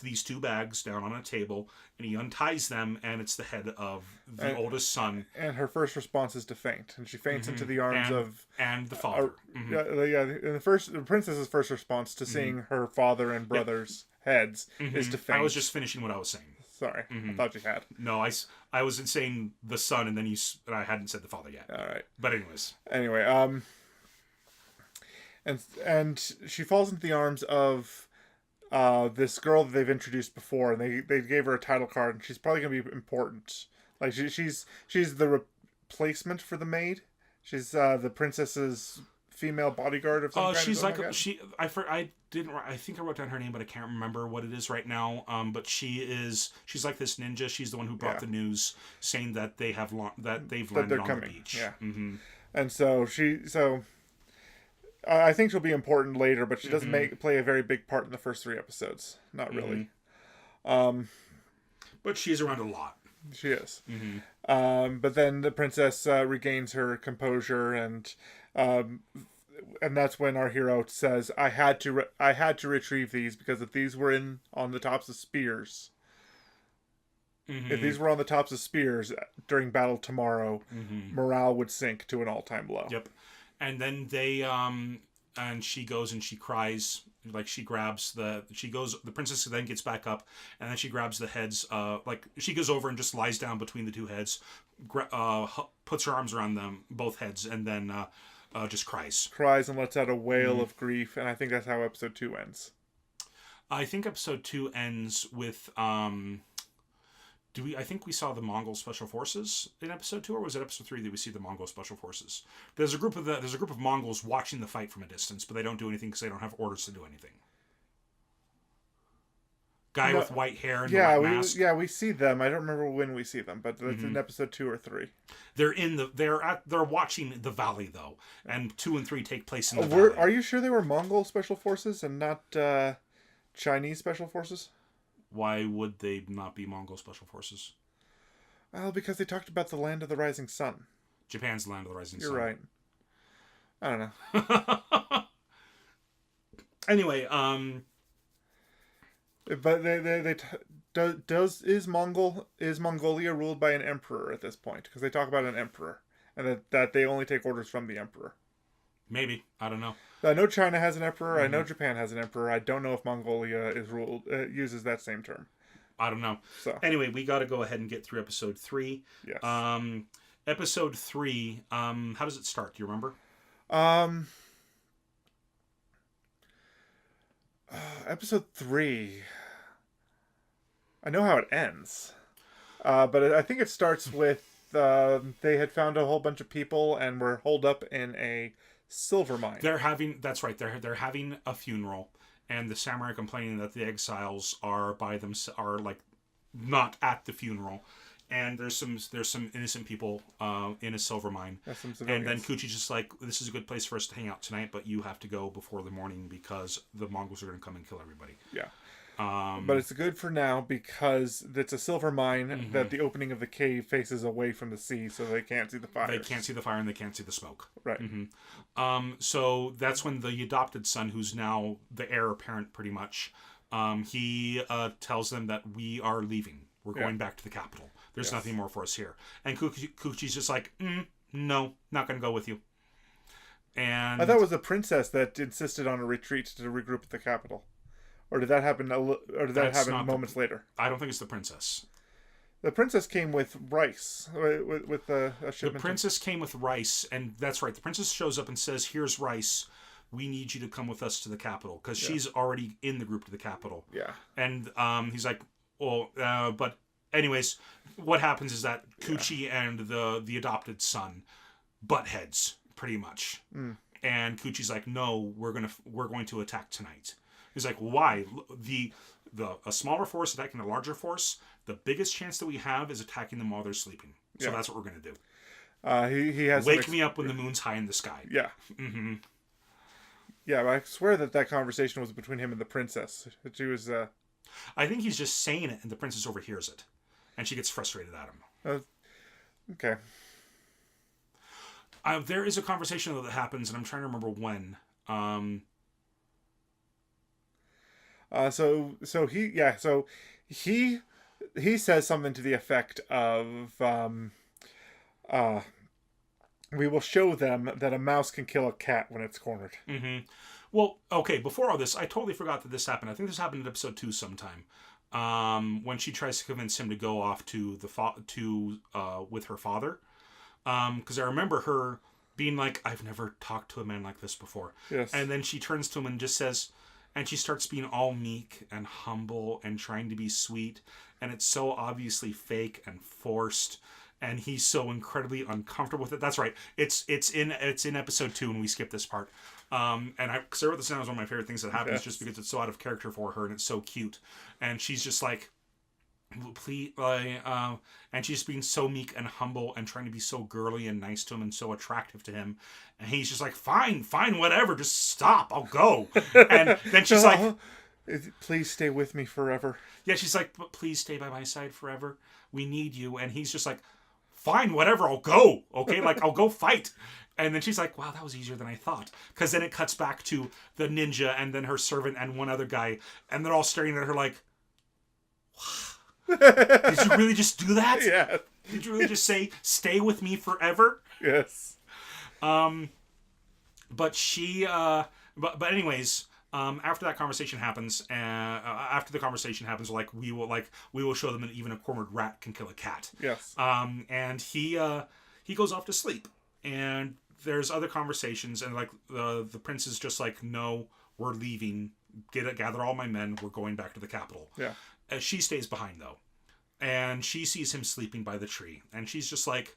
these 2 bags down on a table, and he unties them, and it's the head of the oldest son. And her first response is to faint, and she faints into the arms of the father. And the princess's first response to seeing her father and brother's heads is to faint. I was just finishing what I was saying. Sorry, I thought you had. No, I was saying the son, and then I hadn't said the father yet. All right. But anyways. Anyway, and she falls into the arms of this girl that they've introduced before, and they gave her a title card, and she's probably gonna be important. Like she's the replacement for the maid. She's the princess's female bodyguard of some kind. She's like I think I wrote down her name, but I can't remember what it is right now. But she's like this ninja. She's the one who brought the news saying that they've landed on the beach. Yeah. And so I think she'll be important later, but she doesn't play a very big part in the first 3 episodes. Not really. But she's around a lot. She is. But then the princess regains her composure, and that's when our hero says, I had to retrieve these, because if these were on the tops of spears, if these were on the tops of spears during battle tomorrow, morale would sink to an all-time low. Yep. And then they and she goes and she cries, like she grabs the princess then gets back up, and then she grabs the heads, like she goes over and just lies down between the 2 heads, puts her arms around them, both heads, and then just cries and lets out a wail of grief. And I think that's how episode 2 ends. I think episode 2 ends with I think we saw the Mongol Special Forces in episode 2, or was it episode 3 that we see the Mongol Special Forces? There's a group of Mongols watching the fight from a distance, but they don't do anything because they don't have orders to do anything. guy No, with white hair and the yeah, white mask. we see them. I don't remember when we see them, but it's in episode 2 or 3. They're watching the valley though, and 2 and 3 take place in the valley. Are you sure they were Mongol special forces and not Chinese special forces? Why would they not be Mongol special forces? Well, because they talked about the land of the rising sun. Japan's the land of the rising sun. You're right. I don't know. Anyway, but is Mongolia ruled by an emperor at this point? Because they talk about an emperor, and that they only take orders from the emperor. Maybe, I don't know. I know China has an emperor. I know Japan has an emperor. I don't know if Mongolia is ruled uses that same term. I don't know. So anyway, we got to go ahead and get through episode 3. Yes. Episode 3. How does it start? Do you remember? Episode 3. I know how it ends, but I think it starts with they had found a whole bunch of people and were holed up in a silver mine. That's right. They're having a funeral, and the samurai complaining that the exiles are like not at the funeral, and there's some innocent people in a silver mine. And then Kuchi's just like, this is a good place for us to hang out tonight, but you have to go before the morning because the Mongols are going to come and kill everybody. Yeah. But it's good for now because it's a silver mine that the opening of the cave faces away from the sea, so they can't see the fire. They can't see the fire and they can't see the smoke. Right. So that's when the adopted son, who's now the heir apparent pretty much, he tells them that we are leaving. We're going back to the capital. There's nothing more for us here. And Kuchi's just like, no, not going to go with you. And I thought it was the princess that insisted on a retreat to regroup at the capital. Or did that happen? Moments later? I don't think it's the princess. The princess came with rice, with a shipment. The princess came with rice, and that's right. The princess shows up and says, "Here's rice. We need you to come with us to the capital," because she's already in the group to the capital. Yeah. And he's like, "Well, but anyways, what happens is that Kuchi and the adopted son butt heads pretty much, and Kuchi's like, "No, we're going to attack tonight." He's like, why? A smaller force attacking a larger force, the biggest chance that we have is attacking them while they're sleeping. So that's what we're going to do. He has wake me up when the moon's high in the sky. Yeah. Yeah, but I swear that conversation was between him and the princess. She was... I think he's just saying it, and the princess overhears it. And she gets frustrated at him. Okay. There is a conversation that happens, and I'm trying to remember when. So he says something to the effect of, we will show them that a mouse can kill a cat when it's cornered. Well, okay, before all this, I totally forgot that this happened. I think this happened in episode 2 sometime. When she tries to convince him to go off to with her father. Because I remember her being like, I've never talked to a man like this before. Yes. And then she turns to him and just says... And she starts being all meek and humble and trying to be sweet. And it's so obviously fake and forced. And he's so incredibly uncomfortable with it. That's right. It's in episode 2 and we skip this part. Because I wrote this down as one of my favorite things that happens just because it's so out of character for her and it's so cute. And she's just like, please, and she's being so meek and humble and trying to be so girly and nice to him and so attractive to him, and he's just like, fine, whatever, just stop, I'll go. And then she's like, please stay with me forever. Yeah, she's like, but please stay by my side forever, we need you. And he's just like, fine, whatever, I'll go, okay, like I'll go fight. And then she's like, wow, that was easier than I thought. Because then it cuts back to the ninja and then her servant and one other guy, and they're all staring at her like, wow. Did you really just do that? Yeah. Did you really just say, stay with me forever? Yes. But she, but anyways, after that conversation happens, we will show them that even a cornered rat can kill a cat. Yes. And he goes off to sleep, and there's other conversations, and like the prince is just like, no, we're leaving. Gather all my men. We're going back to the capital. Yeah. She stays behind though, and she sees him sleeping by the tree, and she's just like,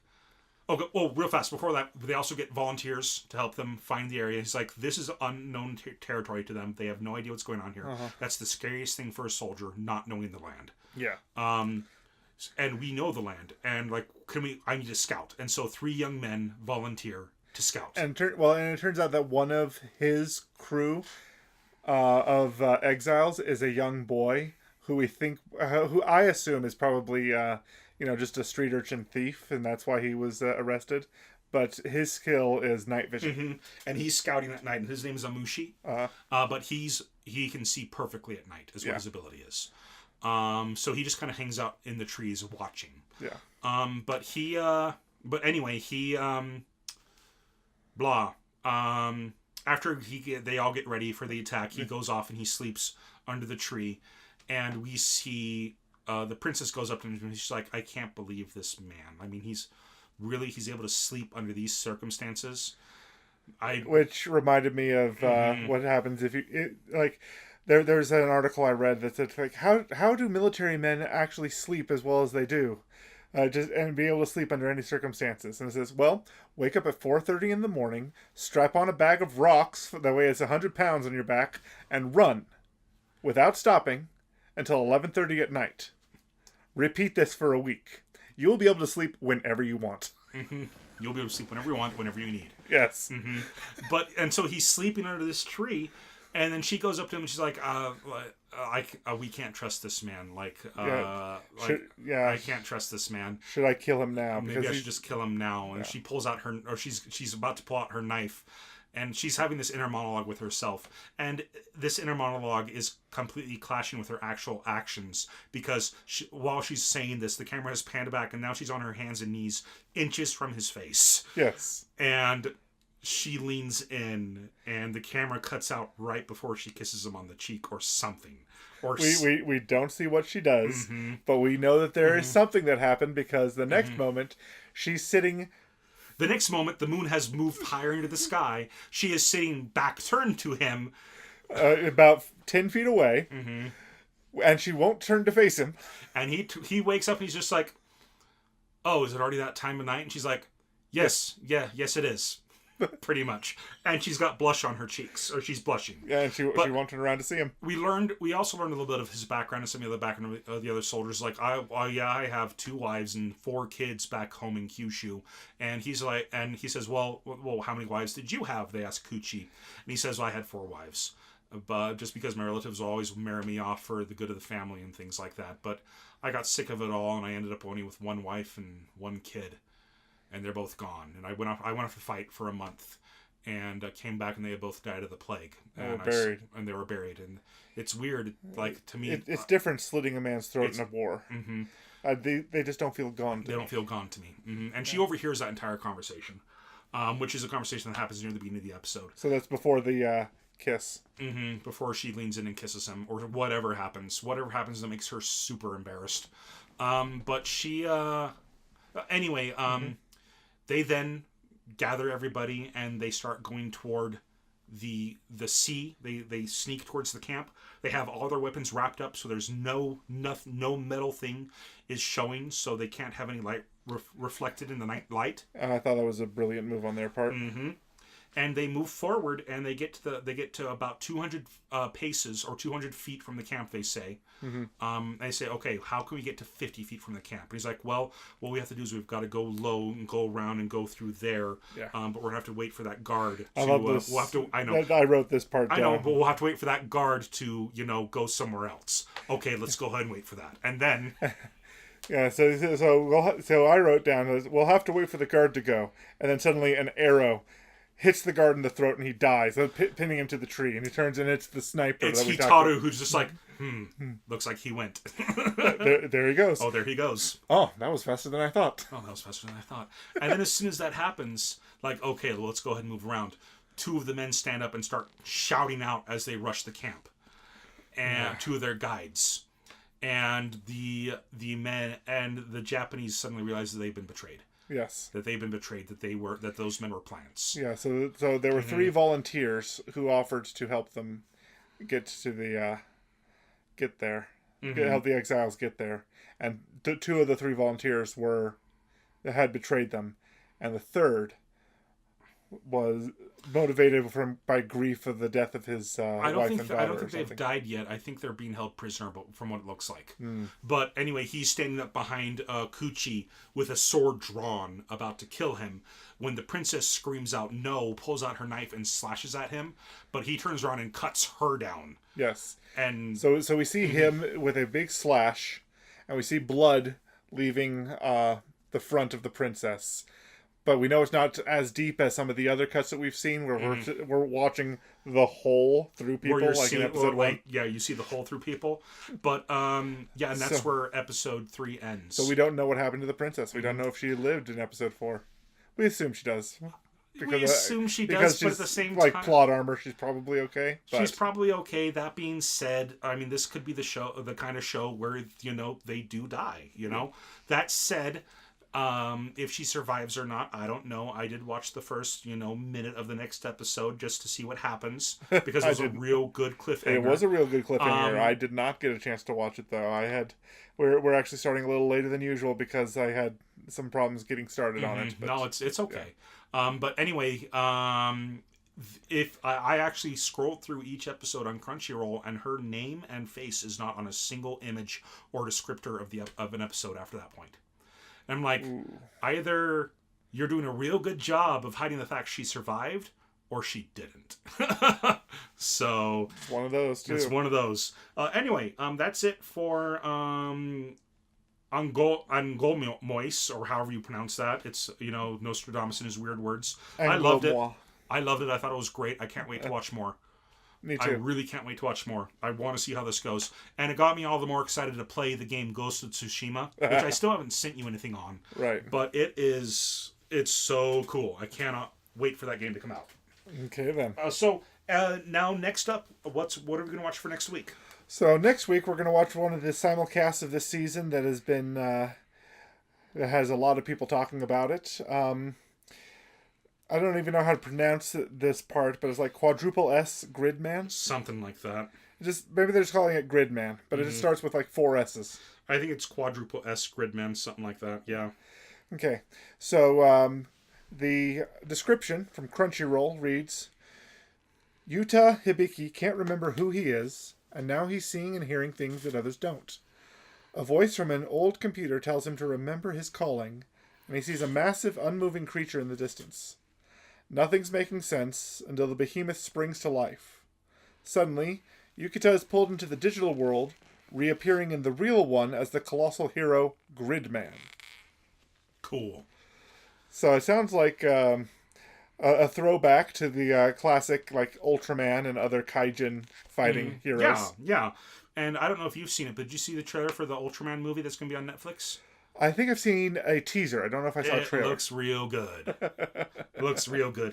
Real fast. Before that, they also get volunteers to help them find the area. He's like, this is unknown territory to them. They have no idea what's going on here. That's the scariest thing for a soldier, not knowing the land. Yeah. And we know the land. And, like, I need to scout. And so 3 young men volunteer to scout. And it turns out that one of his crew of exiles is a young boy who who I assume is probably just a street urchin thief, and that's why he was arrested. But his skill is night vision, and he's scouting at night. And his name is Amushi. But he can see perfectly at night, is what his ability is. So he just kind of hangs out in the trees watching. Yeah. But anyway, after they all get ready for the attack, he goes off and he sleeps under the tree, and we see the princess goes up to him and she's like, I can't believe this man. I mean, he's able to sleep under these circumstances. Which reminded me of what happens if there's an article I read that said, like, how do military men actually sleep as well as they do? And be able to sleep under any circumstances. And it says, well, wake up at 4:30 in the morning, strap on a bag of rocks, that way it's 100 pounds on your back, and run without stopping until 11:30 at night. Repeat this for a week. You'll be able to sleep whenever you want. You'll be able to sleep whenever you want, whenever you need. Yes. And so he's sleeping under this tree, and then she goes up to him and she's like, we can't trust this man. I can't trust this man. Should I kill him now? Maybe I should just kill him now. And she pulls out she's about to pull out her knife, and she's having this inner monologue with herself. And this inner monologue is completely clashing with her actual actions, because while she's saying this, the camera has panned back, and now she's on her hands and knees, inches from his face. Yes. And she leans in, and the camera cuts out right before she kisses him on the cheek or something. Or we don't see what she does, but we know that there is something that happened, because the next moment she's sitting. The next moment, the moon has moved higher into the sky. She is sitting back turned to him, about 10 feet away, and she won't turn to face him. And he wakes up and he's just like, "Oh, is it already that time of night?" And she's like, "Yes, yes, it is." Pretty much. And she's got blush on her cheeks, or she's blushing. Yeah, and she won't turn around to see him. We also learned a little bit of his background and some of the background of the other soldiers. Like, I have 2 wives and 4 kids back home in Kyushu. And he says, well, how many wives did you have? They ask Kuchi. And he says, well, I had 4 wives. But just because my relatives always marry me off for the good of the family and things like that. But I got sick of it all, and I ended up only with 1 wife and 1 kid. And they're both gone. And I went off to fight for a month, and came back, and they had both died of the plague. They were buried. And it's weird, like, to me. It's different slitting a man's throat in a war. They just don't feel gone to me. They don't feel gone to me. And she overhears that entire conversation, which is a conversation that happens near the beginning of the episode. So that's before the kiss. Before she leans in and kisses him, or whatever happens that makes her super embarrassed. But she, anyway, they then gather everybody, and they start going toward the sea. They sneak towards the camp. They have all their weapons wrapped up, so there's no metal thing is showing, so they can't have any light reflected in the night light. And I thought that was a brilliant move on their part. And they move forward, and they get to about 200 paces, or 200 feet from the camp, they say. They say, okay, how can we get to 50 feet from the camp? And he's like, well, what we have to do is we've got to go low and go around and go through there. Yeah. But we're going to have to wait for that guard. I love this. We'll have to, I know. I wrote this part down. I know, but we'll have to wait for that guard to, go somewhere else. Okay, let's go ahead and wait for that. And then... Yeah, so I wrote down, we'll have to wait for the guard to go. And then suddenly an arrow hits the guard in the throat, and he dies, pinning him to the tree. And he turns, and it's the sniper. It's Hitaru, who's just like, looks like he went. there he goes. Oh, there he goes. Oh, that was faster than I thought. And then as soon as that happens, like, okay, well, let's go ahead and move around. 2 of the men stand up and start shouting out as they rush the camp. And 2 of their guides. And the men and the Japanese suddenly realize that they've been betrayed. Yes. That they've been betrayed, that those men were plants. Yeah, so there were 3 volunteers who offered to help them get there. Help the exiles get there. And 2 of the 3 volunteers had betrayed them. and the third was motivated by grief of the death of his wife and daughter. I don't think they've died yet. I think they're being held prisoner, but from what it looks like. But anyway, he's standing up behind Kuchi with a sword drawn, about to kill him. When the princess screams out no, pulls out her knife and slashes at him, but he turns around and cuts her down. Yes. And so we see him with a big slash, and we see blood leaving the front of the princess. But we know it's not as deep as some of the other cuts that we've seen, where we're watching the hole through people, like in episode 1. Yeah, you see the hole through people. But and that's where episode 3 ends. So we don't know what happened to the princess. We don't know if she lived in episode 4. We assume she does. We assume she does, but at the same time, plot armor, she's probably okay. But... She's probably okay. That being said, I mean, this could be the kind of show where they do die. That said. If she survives or not, I don't know. I did watch the first, minute of the next episode just to see what happens, because it was a real good cliffhanger. It was a real good cliffhanger. I did not get a chance to watch it though. We're actually starting a little later than usual because I had some problems getting started on it. But, no, it's okay. Yeah. But anyway, if I actually scrolled through each episode on Crunchyroll, and her name and face is not on a single image or descriptor of an episode after that point. And I'm like, either you're doing a real good job of hiding the fact she survived, or she didn't. So it's one of those too. It's one of those. Anyway, that's it for Anglomois, or however you pronounce that. It's Nostradamus and his weird words. I loved it. I thought it was great. I can't wait to watch more. Me too. I really can't wait to watch more. I want to see how this goes. And it got me all the more excited to play the game Ghost of Tsushima, which I still haven't sent you anything on. Right. But it's so cool. I cannot wait for that game to come out. Okay, then. Now next up, what are we going to watch for next week? So next week we're going to watch one of the simulcasts of this season that has been that has a lot of people talking about it. I don't even know how to pronounce this part, but it's like quadruple S Gridman. Something like that. Maybe they're just calling it Gridman, but it just starts with like 4 S's. I think it's quadruple S Gridman, something like that. Yeah. Okay, so the description from Crunchyroll reads: Yuta Hibiki can't remember who he is, and now he's seeing and hearing things that others don't. A voice from an old computer tells him to remember his calling, and he sees a massive, unmoving creature in the distance. Nothing's making sense until the behemoth springs to life. Suddenly, Yukita is pulled into the digital world, reappearing in the real one as the colossal hero Gridman. Cool. So it sounds like a throwback to the classic like Ultraman and other kaijin fighting heroes. Yeah. And I don't know if you've seen it, but did you see the trailer for the Ultraman movie that's going to be on Netflix? I think I've seen a teaser. I don't know if I saw a trailer. It looks real good.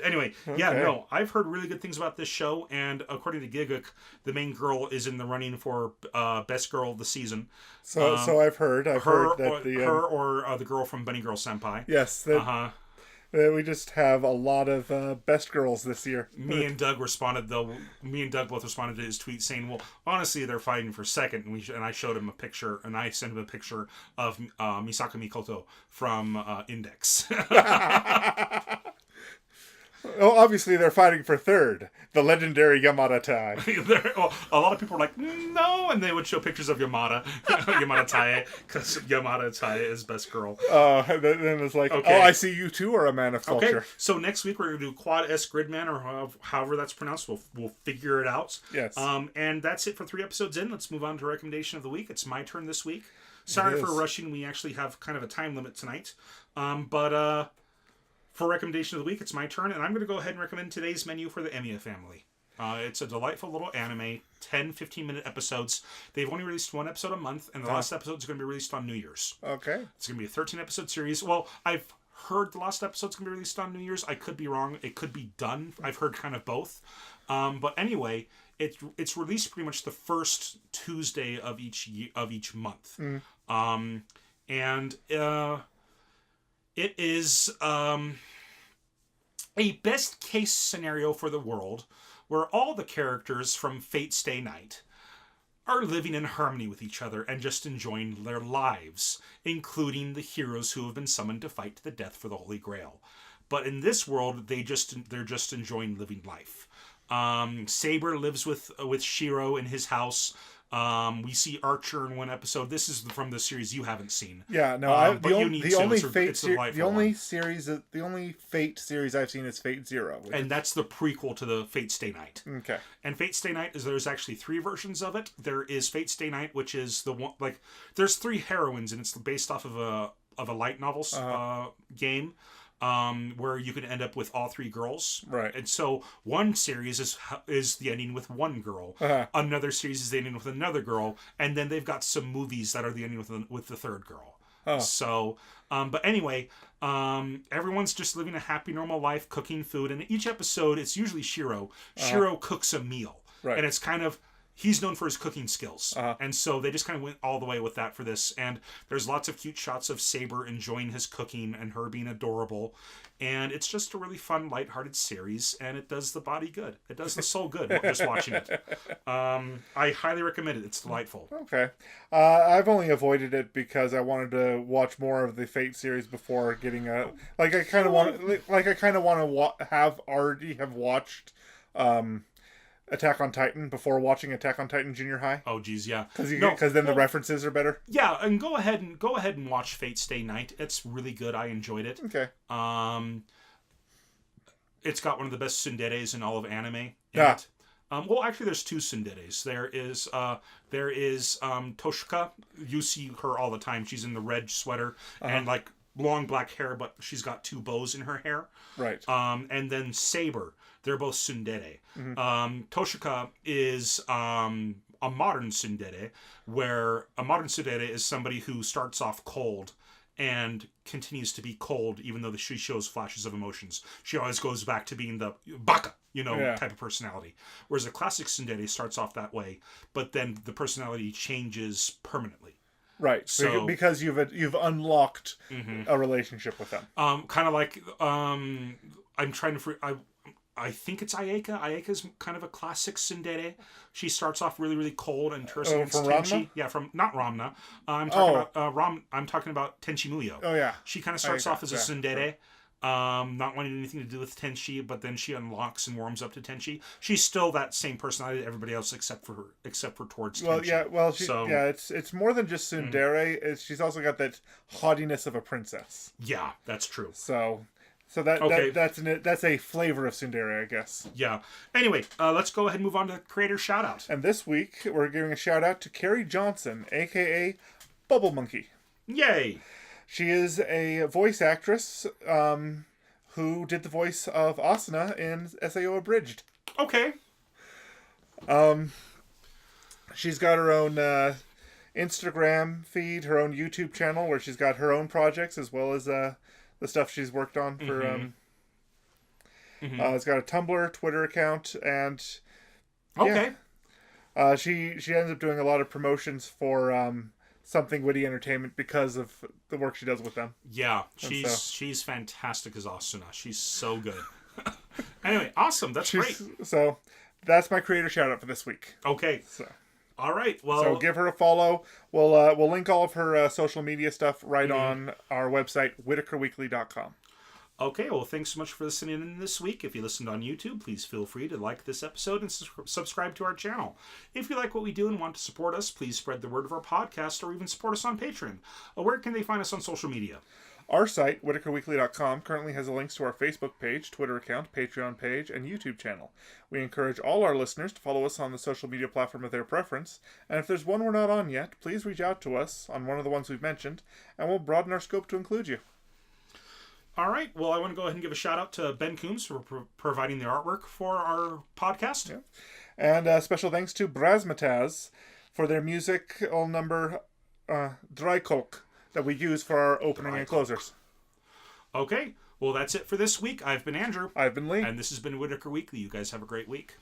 Anyway, okay. I've heard really good things about this show, and according to Giguk, the main girl is in the running for best girl of the season. So I've heard. I've heard that the girl from Bunny Girl Senpai. Yes. We just have a lot of best girls this year. Me and Doug both responded to his tweet saying, well, honestly, they're fighting for second. And I showed him a picture, and I sent him a picture of Misaka Mikoto from Index. Well, obviously they're fighting for third, the legendary Yamada Tai. A lot of people are like, no, and they would show pictures of Yamada Tai, because Yamada Tai is best girl. Then it's like, okay. I see you too are a man of culture. Okay, so next week we're going to do Quad S Gridman, or however that's pronounced. We'll figure it out. Yes. And that's it for 3 episodes in. Let's move on to recommendation of the week. It's my turn this week. Sorry for rushing. We actually have kind of a time limit tonight. But for recommendation of the week, it's my turn, and I'm going to go ahead and recommend today's menu for the Emiya family. It's a delightful little anime, 10, 15-minute episodes. They've only released 1 episode a month, and the last episode is going to be released on New Year's. Okay. It's going to be a 13-episode series. Well, I've heard the last episode's going to be released on New Year's. I could be wrong. It could be done. I've heard kind of both. But anyway, it's released pretty much the first Tuesday of each month. And it is a best case scenario for the world where all the characters from Fate Stay Night are living in harmony with each other and just enjoying their lives, including the heroes who have been summoned to fight to the death for the Holy Grail. But in this world, they're just enjoying living life. Saber lives with Shiro in his house. We see Archer in one episode. This is from the series you haven't seen. Yeah, no. The only Fate series I've seen is Fate Zero, and that's the prequel to the Fate Stay Night. Okay. And Fate Stay Night there's actually 3 versions of it. There is Fate Stay Night, which is the one there's 3 heroines, and it's based off of a light novels game. Where you can end up with all 3 girls, right? And so one series is the ending with one girl, another series is the ending with another girl, and then they've got some movies that are the ending with the 3rd girl. So, but anyway, everyone's just living a happy, normal life, cooking food, and each episode it's usually Shiro. Shiro cooks a meal, right? And it's kind of. He's known for his cooking skills. And so they just kind of went all the way with that for this. And there's lots of cute shots of Saber enjoying his cooking and her being adorable. And it's just a really fun, lighthearted series. And it does the body good. It does the soul good just watching it. I highly recommend it. It's delightful. Okay. I've only avoided it because I wanted to watch more of the Fate series before getting I kind of want to have watched Attack on Titan before watching Attack on Titan Junior High. Oh geez, yeah. Because then the references are better. Yeah, and go ahead and watch Fate Stay Night. It's really good. I enjoyed it. Okay. It's got one of the best tsunderes in all of anime. In it. Well, actually, there's 2 tsunderes. There is Toshika. You see her all the time. She's in the red sweater and long black hair, but she's got 2 bows in her hair. Right. And then Saber. They're both tsundere. Mm-hmm. Toshika is a modern tsundere, where a modern tsundere is somebody who starts off cold and continues to be cold, even though she shows flashes of emotions. She always goes back to being the baka, type of personality. Whereas a classic tsundere starts off that way, but then the personality changes permanently. Right. So because you've unlocked a relationship with them. Kind of like I'm trying to. I think it's Ayeka. Ayeka's kind of a classic tsundere. She starts off really, really cold and turns against Tenchi. Ramna? Yeah, from not Ramna. I'm talking about Tenchi Muyo. Oh yeah. She kind of starts off as a tsundere, not wanting anything to do with Tenchi, but then she unlocks and warms up to Tenchi. She's still that same personality that everybody else except for towards Tenchi. Well, yeah. Well, it's more than just tsundere. She's also got that haughtiness of a princess. Yeah, that's true. So that's a flavor of tsundere, I guess. Yeah. Anyway, let's go ahead and move on to creator shout-out. And this week, we're giving a shout-out to Carrie Johnson, a.k.a. Bubble Monkey. Yay! She is a voice actress who did the voice of Asuna in SAO Abridged. Okay. She's got her own Instagram feed, her own YouTube channel, where she's got her own projects, as well as the stuff she's worked on for it's got a Tumblr, Twitter account, and she ends up doing a lot of promotions for Something Witty Entertainment because of the work she does with them. Yeah, she's fantastic as Asuna. She's so good. Anyway, awesome. That's great. So that's my creator shout out for this week. Okay. So. All right. Well, so give her a follow. We'll link all of her social media stuff right on our website, whittakerweekly.com. Okay. Well, thanks so much for listening in this week. If you listened on YouTube, please feel free to like this episode and subscribe to our channel. If you like what we do and want to support us, please spread the word of our podcast or even support us on Patreon. Where can they find us on social media? Our site, whittakerweekly.com, currently has links to our Facebook page, Twitter account, Patreon page, and YouTube channel. We encourage all our listeners to follow us on the social media platform of their preference, and if there's one we're not on yet, please reach out to us on one of the ones we've mentioned, and we'll broaden our scope to include you. All right. Well, I want to go ahead and give a shout out to Ben Coombs for providing the artwork for our podcast. Yeah. And special thanks to Brazmataz for their musical number Dreikolk that we use for our opening and closers. Okay. Well, that's it for this week. I've been Andrew. I've been Lee. And this has been Whittaker Weekly. You guys have a great week.